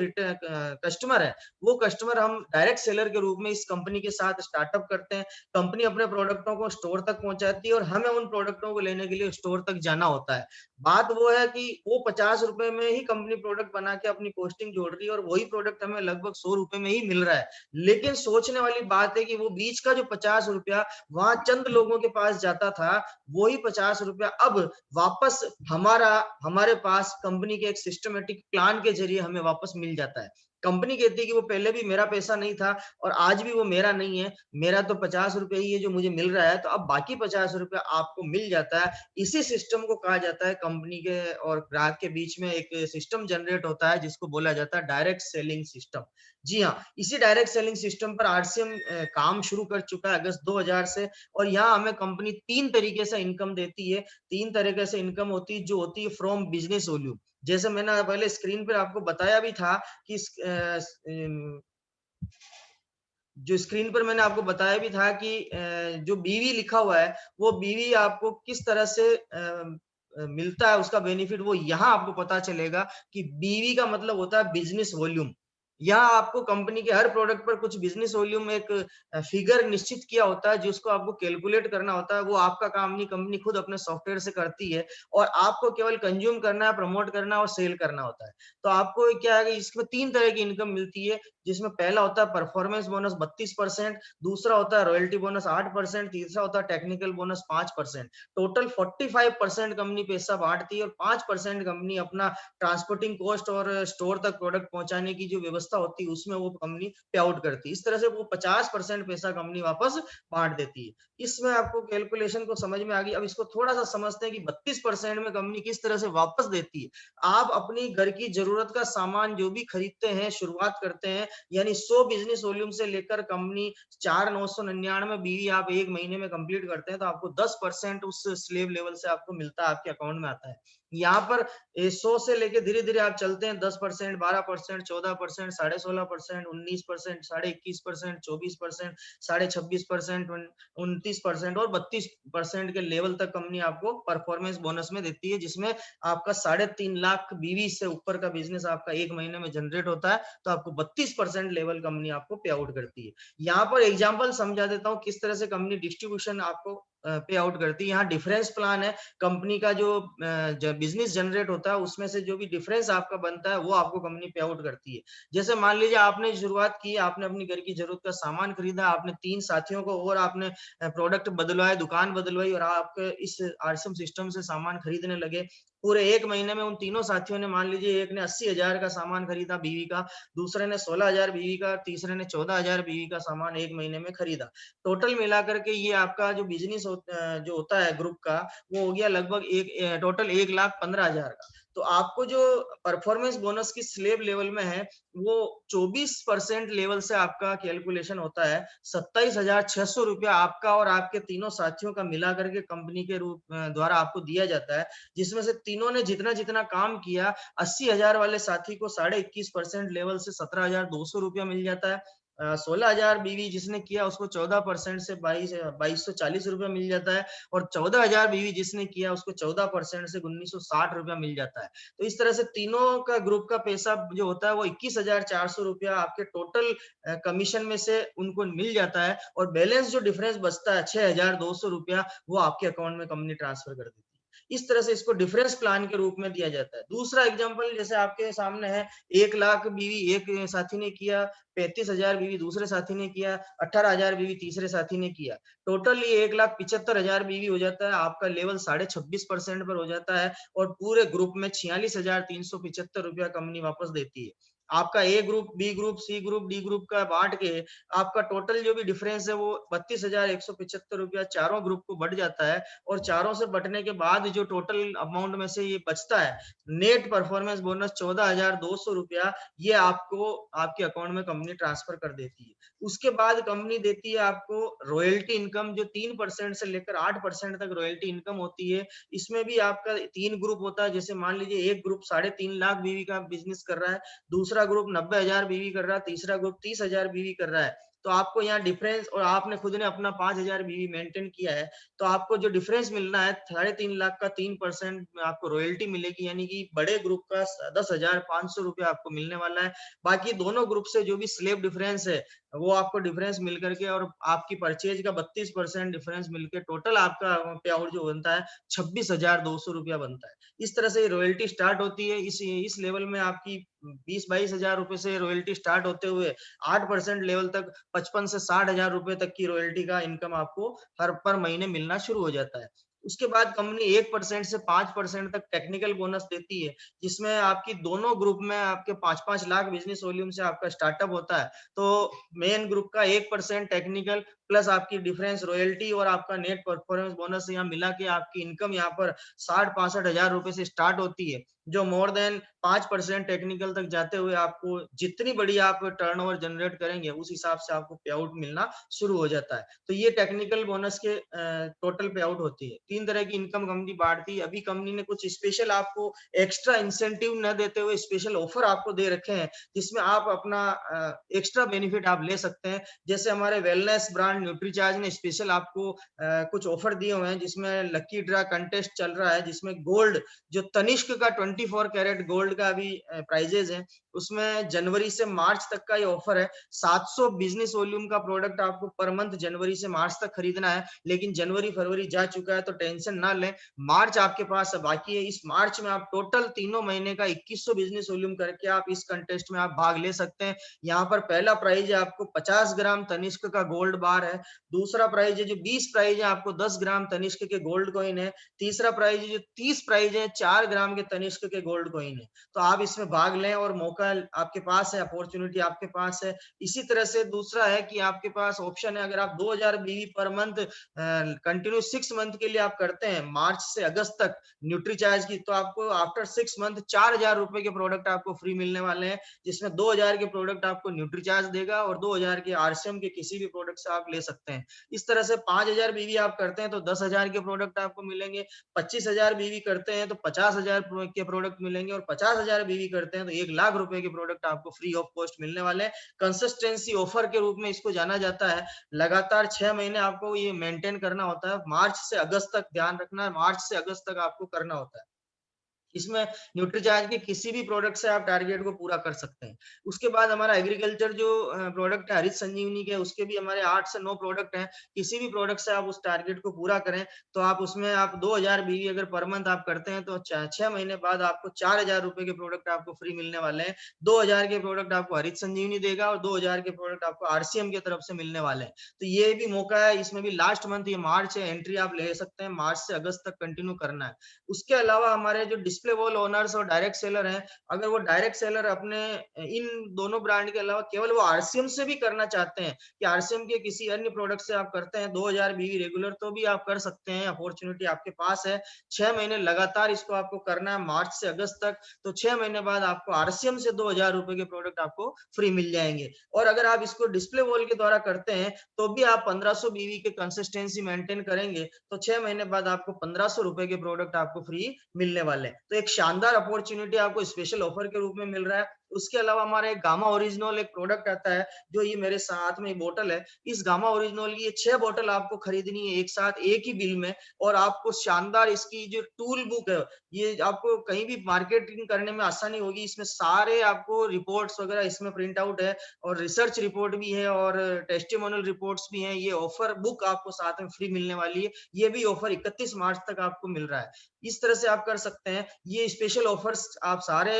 कस्टमर है, वो कस्टमर हम डायरेक्ट सेलर के रूप में इस कंपनी के साथ स्टार्टअप करते हैं। कंपनी अपने प्रोडक्टों को स्टोर तक पहुंचाती है और हमें उन प्रोडक्टों को लेने के लिए स्टोर तक जाना होता है। बात वो है कि वो 50 रुपए में ही कंपनी प्रोडक्ट बना के अपनी कॉस्टिंग जोड़ रही है और वही प्रोडक्ट हमें लगभग 100 रुपए में ही मिल रहा है। लेकिन सोचने वाली बात है कि वो बीच का जो 50 रुपया वहां चंद लोगों के पास जाता था, वही 50 रुपया अब वापस हमारे पास कंपनी के एक सिस्टमेटिक प्लान के जरिए हमें वापस मिल जाता है। कंपनी कहती है कि वो पहले भी मेरा पैसा नहीं था और आज भी वो मेरा नहीं है, मेरा तो 50 रुपए ही है जो मुझे मिल रहा है, तो अब बाकी 50 रुपए आपको मिल जाता है। इसी सिस्टम को कहा जाता है, कंपनी के और ग्राहक के बीच में एक सिस्टम जनरेट होता है जिसको बोला जाता है डायरेक्ट सेलिंग सिस्टम। जी हाँ, इसी डायरेक्ट सेलिंग सिस्टम पर आरसीएम काम शुरू कर चुका है अगस्त 2000 से और यहाँ हमें कंपनी 3 तरीके से इनकम देती है। 3 तरीके से इनकम होती है, जो होती है फ्रॉम बिजनेस वॉल्यूम। जैसे मैंने पहले स्क्रीन पर आपको बताया भी था कि जो स्क्रीन पर मैंने आपको बताया भी था कि जो बीवी लिखा हुआ है, वो बीवी आपको किस तरह से मिलता है, उसका बेनिफिट वो यहाँ आपको पता चलेगा कि बीवी का मतलब होता है बिजनेस वॉल्यूम। यहाँ आपको कंपनी के हर प्रोडक्ट पर कुछ बिजनेस वॉल्यूम एक फिगर निश्चित किया होता है जिसको आपको कैलकुलेट करना होता है। वो आपका काम नहीं, कंपनी खुद अपने सॉफ्टवेयर से करती है और आपको केवल कंज्यूम करना है, प्रमोट करना है और सेल करना होता है। तो आपको क्या है कि इसमें 3 तरह की इनकम मिलती है, जिसमें पहला होता है परफॉर्मेंस बोनस 32%, दूसरा होता है रॉयल्टी बोनस 8%, तीसरा होता है टेक्निकल बोनस 5%। टोटल 45% कंपनी पैसा बांटती है और 5% कंपनी अपना ट्रांसपोर्टिंग कॉस्ट और स्टोर तक प्रोडक्ट पहुंचाने की जो व्यवस्था व्यवस्था होती है उसमें वो कंपनी पे आउट करती है। इस तरह से वो 50% पैसा कंपनी वापस बांट देती है। इसमें आपको कैलकुलेशन को समझ में आ गई। अब इसको थोड़ा सा समझते हैं कि 32% में कंपनी किस तरह से वापस देती है। आप अपनी घर की जरूरत का सामान जो भी खरीदते हैं, शुरुआत करते हैं, यानी 100 बिजनेस वॉल्यूम से लेकर कंपनी 4,999 बीवी आप एक महीने में कंप्लीट करते हैं, तो आपको 10% उस स्लेब लेवल से आपको मिलता है, आपके अकाउंट में आता है। यहाँ पर 100 से लेके धीरे धीरे आप चलते हैं, 10%, 12%, 14%, 16.5%, 19%, 21.5%, 24%, 26.5%, 29% और 32% के लेवल तक कंपनी आपको परफॉर्मेंस बोनस में देती है, जिसमें आपका 3.5 लाख बीवी से ऊपर का बिजनेस आपका एक महीने में जनरेट होता है, तो आपको 32% लेवल कंपनी आपको पे आउट करती है। यहाँ पर एग्जांपल समझा देता हूँ किस तरह से कंपनी डिस्ट्रीब्यूशन आपको पे आउट करती है। यहाँ डिफरेंस प्लान है, कंपनी का जो बिजनेस जनरेट होता है उसमें से जो भी डिफरेंस आपका बनता है वो आपको कंपनी पे आउट करती है। जैसे मान लीजिए आपने शुरुआत की, आपने अपनी घर की जरूरत का सामान खरीदा, आपने 3 साथियों को और आपने प्रोडक्ट बदलवाए, दुकान बदलवाई और आप इस आरसीएम सिस्टम से सामान खरीदने लगे। पूरे एक महीने में उन तीनों साथियों ने, मान लीजिए एक ने 80,000 का सामान खरीदा बीवी का, दूसरे ने 16,000 बीवी का, तीसरे ने 14,000 बीवी का सामान एक महीने में खरीदा। टोटल मिलाकर के ये आपका जो बिजनेस जो होता है ग्रुप का, वो हो गया लगभग टोटल 1,15,000 का। तो आपको जो परफॉर्मेंस बोनस की स्लेब लेवल में है वो 24% लेवल से आपका कैलकुलेशन होता है। 27,600 रुपया आपका और आपके तीनों साथियों का मिला करके कंपनी के रूप द्वारा आपको दिया जाता है, जिसमें से तीनों ने जितना जितना काम किया, 80,000 वाले साथी को 21.5% लेवल से 17,200 रुपया मिल जाता है। 16,000 बीवी जिसने किया उसको 14% से 2240 रुपया मिल जाता है, और 14,000 बीवी जिसने किया उसको 14% से 1960 रुपया मिल जाता है। तो इस तरह से तीनों का ग्रुप का पैसा जो होता है वो 21,400 रुपया आपके टोटल कमीशन में से उनको मिल जाता है, और बैलेंस जो डिफरेंस बचता है 6,200 रुपया, वो आपके अकाउंट में कंपनी ट्रांसफर कर देती है। इस तरह से इसको डिफरेंस प्लान के रूप में दिया जाता है। दूसरा एग्जांपल जैसे आपके सामने है, 1 लाख बीवी एक साथी ने किया, 35,000 बीवी दूसरे साथी ने किया, 18,000 बीवी तीसरे साथी ने किया। टोटल ये 1,75,000 बीवी हो जाता है, आपका लेवल 26.5% पर हो जाता है, और पूरे ग्रुप में 46,375 रुपया कंपनी वापस देती है। आपका A group, B group, C group, D group का बांट के आपका टोटल जो भी डिफरेंस है वो 32,175 रुपया चारों ग्रुप को बढ़ जाता है, और चारों से बटने के बाद जो टोटल अमाउंट में से ये बचता है, नेट परफॉर्मेंस बोनस 14,200 रुपया, ये आपको आपके अकाउंट में कंपनी ट्रांसफर कर देती है। उसके बाद कंपनी देती है आपको रॉयल्टी इनकम, जो 3% से लेकर 8% तक रॉयल्टी इनकम होती है। इसमें भी आपका 3 ग्रुप होता है। जैसे मान लीजिए एक ग्रुप 3.5 लाख बीवी का बिजनेस कर रहा है, दूसरा ग्रुप 90,000 बीवी कर रहा है, तीसरा ग्रुप 30,000 बीवी कर रहा है। तो आपको यहाँ डिफरेंस, और आपने खुद ने अपना 5,000 बीवी मेंटेन किया है, तो आपको जो डिफरेंस मिलना है 3.5 लाख का 3% में आपको रॉयल्टी मिलेगी, यानी कि बड़े ग्रुप का 10,500 रुपया आपको मिलने वाला है। बाकी दोनों ग्रुप से जो भी स्लेब डिफरेंस है वो आपको डिफरेंस मिल करके, और आपकी परचेज का 32% डिफरेंस मिलके टोटल आपका पे आउट जो बनता है 26,200 रुपया बनता है। इस तरह से रॉयल्टी स्टार्ट होती है। इस लेवल में आपकी 20-22 हजार रुपए से रॉयल्टी स्टार्ट होते हुए 8% लेवल तक 55 से 60,000 रुपए तक की रॉयल्टी का इनकम आपको हर पर महीने मिलना शुरू हो जाता है। उसके बाद कंपनी 1% से 5% तक टेक्निकल बोनस देती है, जिसमें आपकी दोनों ग्रुप में आपके 5-5 लाख बिजनेस वॉल्यूम से आपका स्टार्टअप होता है। तो मेन ग्रुप का 1% टेक्निकल प्लस आपकी डिफरेंस रॉयल्टी और आपका नेट परफॉर्मेंस बोनस यहाँ मिला के आपकी इनकम यहाँ पर 60-65 हजार रुपए से स्टार्ट होती है, जो मोर देन 5% टेक्निकल तक जाते हुए आपको जितनी बड़ी आप टर्नओवर जनरेट करेंगे उस हिसाब से आपको पे आउट मिलना शुरू हो जाता है। तो ये टेक्निकल बोनस के टोटल पे आउट होती है। 3 तरह की इनकम कंपनी बांटती है। अभी कंपनी ने कुछ स्पेशल आपको एक्स्ट्रा इंसेंटिव न देते हुए स्पेशल ऑफर आपको दे रखे हैं, जिसमें आप अपना एक्स्ट्रा बेनिफिट आप ले सकते हैं। जैसे हमारे वेलनेस ब्रांड न्यूट्रीचार्ज ने स्पेशल आपको कुछ ऑफर दिए हुए हैं, जिसमें लकी ड्रा कंटेस्ट चल रहा है, जिसमें गोल्ड जो तनिष्क का 24 कैरेट गोल्ड का अभी प्राइजेज है, उसमें जनवरी से मार्च तक का ये ऑफर है। 700 बिजनेस वॉल्यूम का प्रोडक्ट आपको पर मंथ जनवरी से मार्च तक खरीदना है, लेकिन जनवरी फरवरी जा चुका है तो टेंशन ना लें, मार्च आपके पास बाकी है। इस मार्च में आप टोटल तीनों महीने का 2100 बिजनेस वॉल्यूम करके आप इस कंटेस्ट में आप भाग ले सकते हैं। यहाँ पर पहला प्राइज है आपको 50 ग्राम तनिष्क का गोल्ड बार है। दूसरा प्राइज है जो 20 प्राइज है आपको 10 ग्राम तनिष्क के गोल्ड कॉइन है। तीसरा प्राइज है जो 30 प्राइज है 4 ग्राम के तनिष्क के गोल्ड कॉइन है। तो आप इसमें भाग लें और मौका आपके पास है, अपॉर्चुनिटी आपके पास है। इसी तरह से दूसरा है कि आपके पास ऑप्शन है, अगर आप 2000 बीवी पर मंथ कंटिन्यू 6 मंथ के लिए आप करते हैं मार्च से अगस्त तक न्यूट्रीचार्ज की, तो आपको आफ्टर 6 मंथ 4000 रुपए के प्रोडक्ट आपको फ्री मिलने वाले हैं, जिसमें 2000 के प्रोडक्ट आपको न्यूट्रीचार्ज देगा और 2000 के आरसीएम के किसी भी प्रोडक्ट से आप ले सकते हैं। इस तरह से 5000 बीवी आप करते हैं तो 10,000 के प्रोडक्ट आपको मिलेंगे। 25,000 बीवी करते हैं तो 50,000 के प्रोडक्ट मिलेंगे और 50,000 बीवी करते हैं तो 1 लाख रुपए के प्रोडक्ट आपको फ्री ऑफ कॉस्ट मिलने वाले हैं। कंसिस्टेंसी ऑफर के रूप में इसको जाना जाता है। लगातार 6 महीने आपको ये मेंटेन करना होता है। मार्च से अगस्त तक ध्यान रखना है, मार्च से अगस्त तक आपको करना होता है। इसमें न्यूट्रीचार्ज के किसी भी प्रोडक्ट से आप टारगेट को पूरा कर सकते हैं। उसके बाद हमारा एग्रीकल्चर जो प्रोडक्ट है हरित संजीवनी के, उसके भी हमारे 8 से 9 प्रोडक्ट हैं। किसी भी प्रोडक्ट से आप उस टारगेट को पूरा करें तो आप उसमें आप 2000 बीवी अगर पर मंथ आप करते हैं तो 6 महीने बाद आपको 4000 रुपए के प्रोडक्ट आपको फ्री मिलने वाले हैं। 2000 के प्रोडक्ट आपको हरित संजीवनी देगा और 2000 के प्रोडक्ट आपको आरसीएम की तरफ से मिलने वाले हैं। तो ये भी मौका है, इसमें भी लास्ट मंथ ये मार्च है, एंट्री आप ले सकते हैं, मार्च से अगस्त तक कंटिन्यू करना है। उसके अलावा हमारे जो डिस्प्ले वॉल ओनर्स और डायरेक्ट सेलर हैं, अगर वो डायरेक्ट सेलर अपने इन दोनों ब्रांड के अलावा केवल वो आरसीएम से भी करना चाहते हैं कि आरसीएम के किसी अन्य प्रोडक्ट से आप करते हैं 2000 बीवी रेगुलर, तो भी आप कर सकते हैं। अपॉर्चुनिटी आपके पास है। 6 महीने लगातार इसको आपको करना है मार्च से अगस्त तक। तो 6 महीने बाद आपको आरसीएम से 2000 रुपए के प्रोडक्ट आपको फ्री मिल जाएंगे। और अगर आप इसको डिस्प्ले वॉल के द्वारा करते हैं तो भी आप 1500 बीवी के कंसिस्टेंसी मेंटेन करेंगे तो 6 महीने बाद आपको 1500 रुपए के प्रोडक्ट आपको फ्री मिलने वाले हैं। तो एक शानदार अपॉर्चुनिटी आपको स्पेशल ऑफर के रूप में मिल रहा है। उसके अलावा हमारा एक गामा ओरिजिनल एक प्रोडक्ट आता है, जो ये मेरे साथ में बोतल है। इस गामा ओरिजिनल की ये 6 बोतल आपको खरीदनी है एक साथ एक ही बिल में, और आपको शानदार इसकी जो टूल बुक है, ये आपको कहीं भी मार्केटिंग करने में आसानी होगी। इसमें सारे आपको रिपोर्ट्स वगैरह इसमें प्रिंट आउट है और रिसर्च रिपोर्ट भी है और टेस्टिमोनियल रिपोर्ट्स भी हैं। ये ऑफर बुक आपको साथ में फ्री मिलने वाली है। ये भी ऑफर 31 मार्च तक आपको मिल रहा है। इस तरह से आप कर सकते हैं। ये स्पेशल ऑफर्स आप सारे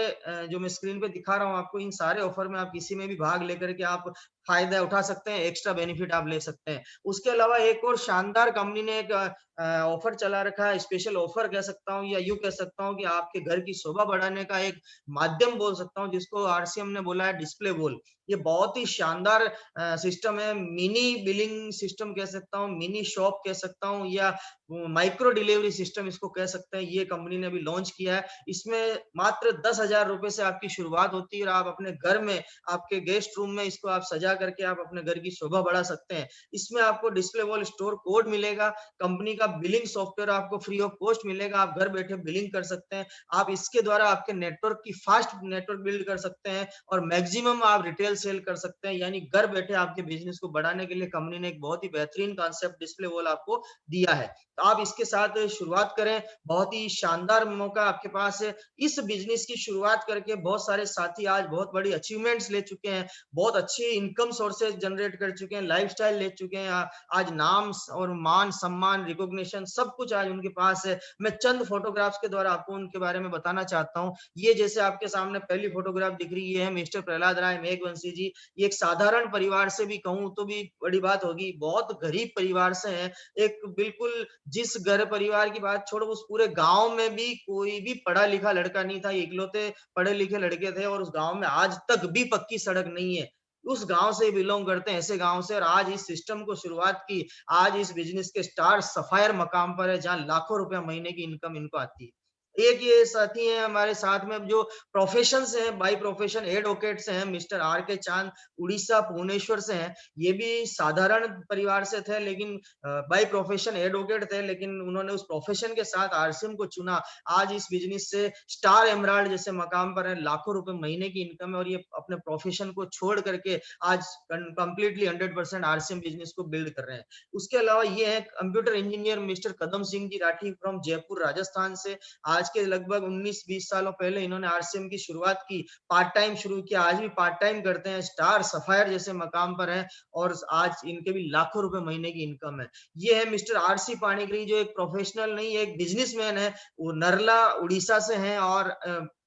जो मैं स्क्रीन पे दिखा रहा हूँ आपको, इन सारे ऑफर में आप किसी में भी भाग लेकर के आप फायदा उठा सकते हैं, एक्स्ट्रा बेनिफिट आप ले सकते हैं। उसके अलावा एक और शानदार कंपनी ने एक ऑफर चला रखा है, स्पेशल ऑफर कह सकता हूँ या यूं कह सकता हूँ कि आपके घर की शोभा बढ़ाने का एक माध्यम बोल सकता हूँ, जिसको आरसीएम ने बोला है डिस्प्ले वॉल। ये बहुत ही शानदार सिस्टम है। मिनी बिलिंग सिस्टम कह सकता हूँ, मिनी शॉप कह सकता हूँ, या माइक्रो डिलीवरी सिस्टम इसको कह सकते हैं। ये कंपनी ने अभी लॉन्च किया है। इसमें मात्र 10,000 रुपए से आपकी शुरुआत होती है और आप अपने घर में, आपके गेस्ट रूम में इसको आप सजा करके आप अपने घर की शोभा बढ़ा सकते हैं। इसमें आपको डिस्प्ले वॉल स्टोर कोड मिलेगा, कंपनी का बिलिंग सॉफ्टवेयर आपको फ्री ऑफ कॉस्ट मिलेगा। आप घर बैठे बिलिंग कर सकते हैं। आप इसके द्वारा आपके नेटवर्क की फास्ट नेटवर्क बिल्ड कर सकते हैं और मैक्सिमम आप रिटेल सेल कर सकते हैं। यानी घर बैठे आपके बिजनेस को बढ़ाने के लिए कंपनी ने एक बहुत ही बेहतरीन कॉन्सेप्ट डिस्प्ले वॉल आपको दिया है। तो आप इसके साथ शुरुआत करें। बहुत ही शानदार मौका आपके पास है। इस बिजनेस की शुरुआत करके बहुत सारे साथी आज बहुत बड़ी अचीवमेंट्स ले चुके हैं, बहुत अच्छी इनकम सोर्सेज जनरेट कर चुके हैं, लाइफस्टाइल ले चुके हैं। आज नाम और मान सम्मान रिकॉग्निशन सब कुछ आज उनके पास है। मैं चंद फोटोग्राफ्स के द्वारा आपको उनके बारे में बताना चाहता हूँ। ये जैसे आपके सामने पहली फोटोग्राफ दिख रही है मिस्टर प्रहलाद राय मेघवंशी जी। ये एक साधारण परिवार से भी कहूँ तो भी बड़ी बात होगी, बहुत गरीब परिवार से हैं। एक बिल्कुल, जिस घर परिवार की बात छोड़ो, उस पूरे गांव में भी कोई भी पढ़ा लिखा लड़का नहीं था, इकलौते पढ़े लिखे लड़के थे और उस गांव में आज तक भी पक्की सड़क नहीं है। उस गांव से बिलोंग करते हैं, ऐसे गांव से, और आज इस सिस्टम को शुरुआत की। आज इस बिजनेस के स्टार सफायर मकाम पर है जहां लाखों रुपए महीने की इनकम इनको आती है। एक ये साथी हैं हमारे साथ में जो प्रोफेशन से हैं, बाई प्रोफेशन एडवोकेट से हैं, मिस्टर आर के चांद, उड़ीसा भुवनेश्वर से हैं। ये भी साधारण परिवार से थे लेकिन बाई प्रोफेशन एडवोकेट थे, लेकिन उन्होंने उस प्रोफेशन के साथ आरसीएम को चुना। आज इस बिजनेस से स्टार एमराल्ड जैसे मकाम पर है, लाखों रुपए महीने की इनकम है और ये अपने प्रोफेशन को छोड़ करके आज कंप्लीटली 100% आरसीएम बिजनेस को बिल्ड कर रहे हैं। उसके अलावा ये है computer engineer mister Kadam Singh ji Rathi from Jaipur Rajasthan से। आज के लगभग 19-20 सालों पहले इन्होंने आरसीएम की शुरुआत की, पार्ट टाइम शुरू किया, आज भी पार्ट टाइम करते हैं, स्टार सफायर जैसे मकाम पर है और आज इनके भी लाखों रुपए महीने की इनकम है। ये है मिस्टर आरसी पाणिग्री, जो एक प्रोफेशनल नहीं, एक बिजनेसमैन है। वो नरला उड़ीसा से हैं और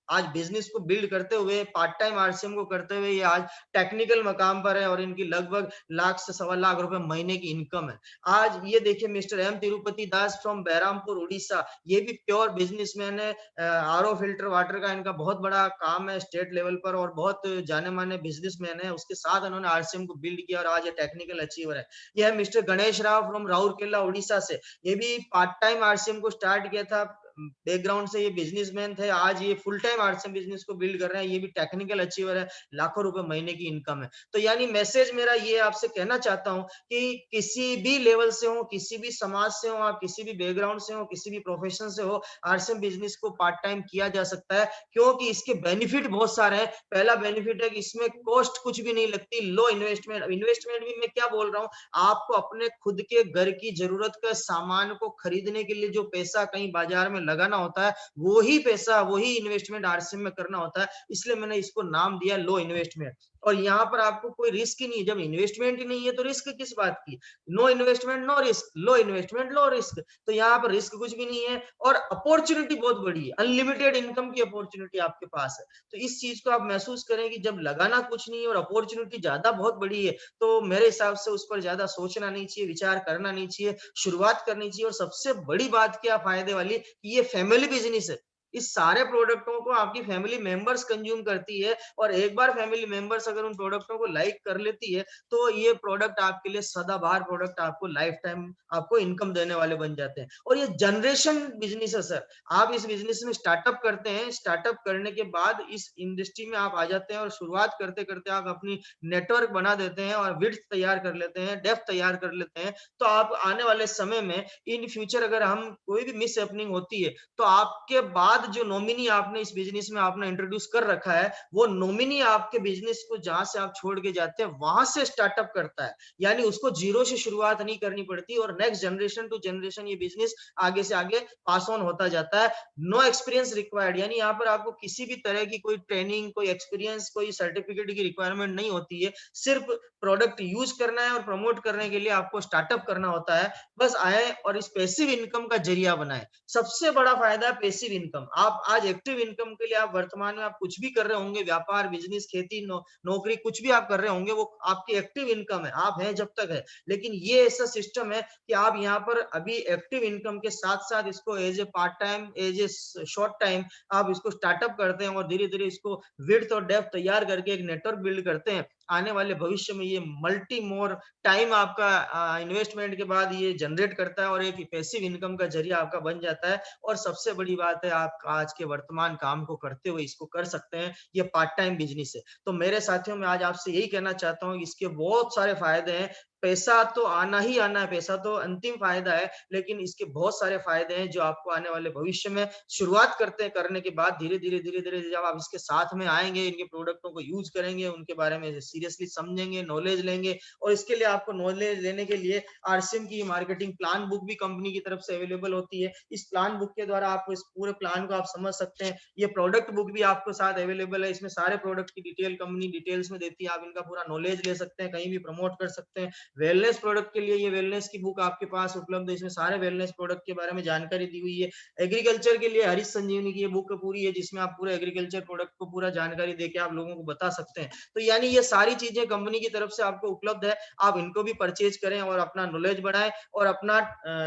आज बिजनेस को बिल्ड करते हुए, पार्ट टाइम आरसीएम को करते हुए ये आज टेक्निकल मकाम पर है और इनकी लगभग लाख से सवा लाख रुपए महीने की इनकम है। आज ये देखिए mister M Tirupati Das from Berhampur Orissa, ये भी प्योर बिजनेसमैन है। आरओ फिल्टर वाटर का इनका बहुत बड़ा काम है स्टेट लेवल पर और बहुत जाने माने बिजनेसमैन है। उसके साथ उन्होंने आरसीएम को बिल्ड किया और आज ये टेक्निकल अचीवर है। यह है मिस्टर गणेश राव फ्रॉम राउरकेला उड़ीसा से, ये भी पार्ट टाइम आरसीएम को स्टार्ट किया था, बैकग्राउंड से ये बिजनेसमैन थे, आज ये फुल टाइम आरसीएम बिजनेस को बिल्ड कर रहे हैं। ये भी टेक्निकल अचीवर है, लाखों रुपए महीने की इनकम है। तो यानी मैसेज मेरा ये आपसे कहना चाहता हूं कि किसी भी लेवल से हो, किसी भी समाज से हो, आप किसी भी बैकग्राउंड से हो, किसी भी प्रोफेशन से हो, आरसीएम बिजनेस को पार्ट टाइम किया जा सकता है, क्योंकि इसके बेनिफिट बहुत सारे हैं। पहला बेनिफिट है कि इसमें कॉस्ट कुछ भी नहीं लगती, लो इन्वेस्टमेंट। इन्वेस्टमेंट भी मैं क्या बोल रहा हूँ, आपको अपने खुद के घर की जरूरत का सामान को खरीदने के लिए जो पैसा कहीं बाजार में लगाना होता है, वही पैसा, वही इन्वेस्टमेंट आरसीएम में करना होता है। इसलिए मैंने इसको नाम दिया लो इन्वेस्टमेंट। और यहाँ पर आपको कोई रिस्क ही नहीं, जब इन्वेस्टमेंट ही नहीं है तो रिस्क किस बात की। नो इन्वेस्टमेंट नो रिस्क, लो इन्वेस्टमेंट लो रिस्क। तो यहाँ पर रिस्क कुछ भी नहीं है और अपॉर्चुनिटी बहुत बड़ी है, अनलिमिटेड इनकम की अपॉर्चुनिटी आपके पास है। तो इस चीज को आप महसूस करें कि जब लगाना कुछ नहीं है और अपॉर्चुनिटी ज्यादा बहुत बड़ी है, तो मेरे हिसाब से उस पर ज्यादा सोचना नहीं चाहिए, विचार करना नहीं चाहिए, शुरुआत करनी चाहिए। और सबसे बड़ी बात क्या फायदे वाली, ये फैमिली बिजनेस है। इस सारे प्रोडक्टों को आपकी फैमिली मेंबर्स कंज्यूम करती है और एक बार फैमिली मेंबर्स अगर उन प्रोडक्टों को लाइक कर लेती है, तो ये प्रोडक्ट आपके लिए सदाबहार प्रोडक्ट, आपको लाइफ टाइम आपको इनकम देने वाले बन जाते हैं। और ये जनरेशन बिजनेस है सर। आप इस बिजनेस में स्टार्टअप करते हैं, स्टार्टअप करने के बाद इस इंडस्ट्री में आप आ जाते हैं और शुरुआत करते करते आप अपनी नेटवर्क बना देते हैं और विड्थ तैयार कर लेते हैं, डेप्थ तैयार कर लेते हैं। तो आप आने वाले समय में इन फ्यूचर अगर हम कोई भी मिस हैपनिंग होती है, तो आपके बाद जो नॉमिनी आपने इस बिजनेस में आपने इंट्रोड्यूस कर रखा है, वो नॉमिनी आपके बिजनेस को जहां से आप छोड़ के जाते हैं वहां से स्टार्टअप करता है। यानी उसको जीरो से शुरुआत नहीं करनी पड़ती और नेक्स्ट जनरेशन टू जनरेशन ये बिजनेस आगे से आगे पास ऑन होता जाता है। नो एक्सपीरियंस रिक्वायर्ड, यानी यहाँ पर आपको किसी भी तरह की कोई ट्रेनिंग, कोई एक्सपीरियंस, कोई सर्टिफिकेट की रिक्वायरमेंट नहीं होती है। सिर्फ प्रोडक्ट यूज करना है और प्रमोट करने के लिए आपको स्टार्टअप करना होता है। बस आए और इस पैसिव इनकम का जरिया बनाए। सबसे बड़ा फायदा है पैसिव इनकम। आप आज एक्टिव इनकम के लिए आप वर्तमान में आप कुछ भी कर रहे होंगे, व्यापार, बिजनेस, खेती, नौकरी, कुछ भी आप कर रहे होंगे, वो आपकी एक्टिव इनकम है, आप हैं जब तक है। लेकिन ये ऐसा सिस्टम है कि आप यहाँ पर अभी एक्टिव इनकम के साथ साथ इसको as a part time, as a short time आप इसको स्टार्टअप करते हैं और धीरे धीरे इसको विड्थ और डेप्थ तैयार करके एक नेटवर्क बिल्ड करते हैं। आने वाले भविष्य में ये मल्टी मोर टाइम आपका इन्वेस्टमेंट के बाद ये जनरेट करता है और एक पैसिव इनकम का जरिया आपका बन जाता है। और सबसे बड़ी बात है, आप आज के वर्तमान काम को करते हुए इसको कर सकते हैं। ये पार्ट टाइम बिजनेस है। तो मेरे साथियों, मैं आज आपसे यही कहना चाहता हूँ, इसके बहुत सारे फायदे हैं। पैसा तो आना ही आना है, पैसा तो अंतिम फायदा है, लेकिन इसके बहुत सारे फायदे हैं जो आपको आने वाले भविष्य में शुरुआत करने के बाद धीरे धीरे जब आप इसके साथ में आएंगे, इनके प्रोडक्टों को यूज करेंगे, उनके बारे में सीरियसली समझेंगे, नॉलेज लेंगे। और इसके लिए आपको नॉलेज लेने के लिए आरसीएम की मार्केटिंग प्लान बुक भी कंपनी की तरफ से अवेलेबल होती है। इस प्लान बुक के द्वारा आप इस पूरे प्लान को आप समझ सकते हैं। ये प्रोडक्ट बुक भी आपको साथ अवेलेबल है, इसमें सारे प्रोडक्ट की डिटेल कंपनी डिटेल्स में देती है। आप इनका पूरा नॉलेज ले सकते हैं, कहीं भी प्रमोट कर सकते हैं। वेलनेस प्रोडक्ट के लिए ये वेलनेस की बुक आपके पास उपलब्ध है, इसमें सारे वेलनेस प्रोडक्ट के बारे में जानकारी दी हुई है। एग्रीकल्चर के लिए हरीश संजीवनी की ये बुक पूरी है, जिसमें आप पूरे एग्रीकल्चर प्रोडक्ट को पूरा जानकारी देके आप लोगों को बता सकते हैं। तो यानी ये सारी चीजें कंपनी की तरफ से आपको उपलब्ध है। आप इनको भी परचेज करें और अपना नॉलेज बढ़ाएं और अपना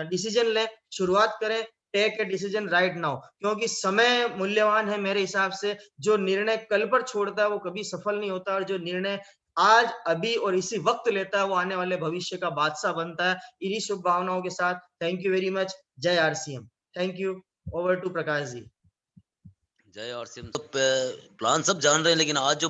डिसीजन लें, शुरुआत करें। Take a decision right now, क्योंकि समय मूल्यवान है। मेरे हिसाब से जो निर्णय कल पर छोड़ता है वो कभी सफल नहीं होता, और जो निर्णय आज, अभी और इसी वक्त लेता है वो आने वाले भविष्य का बादशाह बनता है। इन्हीं शुभ भावनाओं के साथ थैंक यू वेरी मच। जय RCM. Thank you. Over to Prakash ji. जय आरसीएम। तो प्लान सब जान रहे हैं, लेकिन आज जो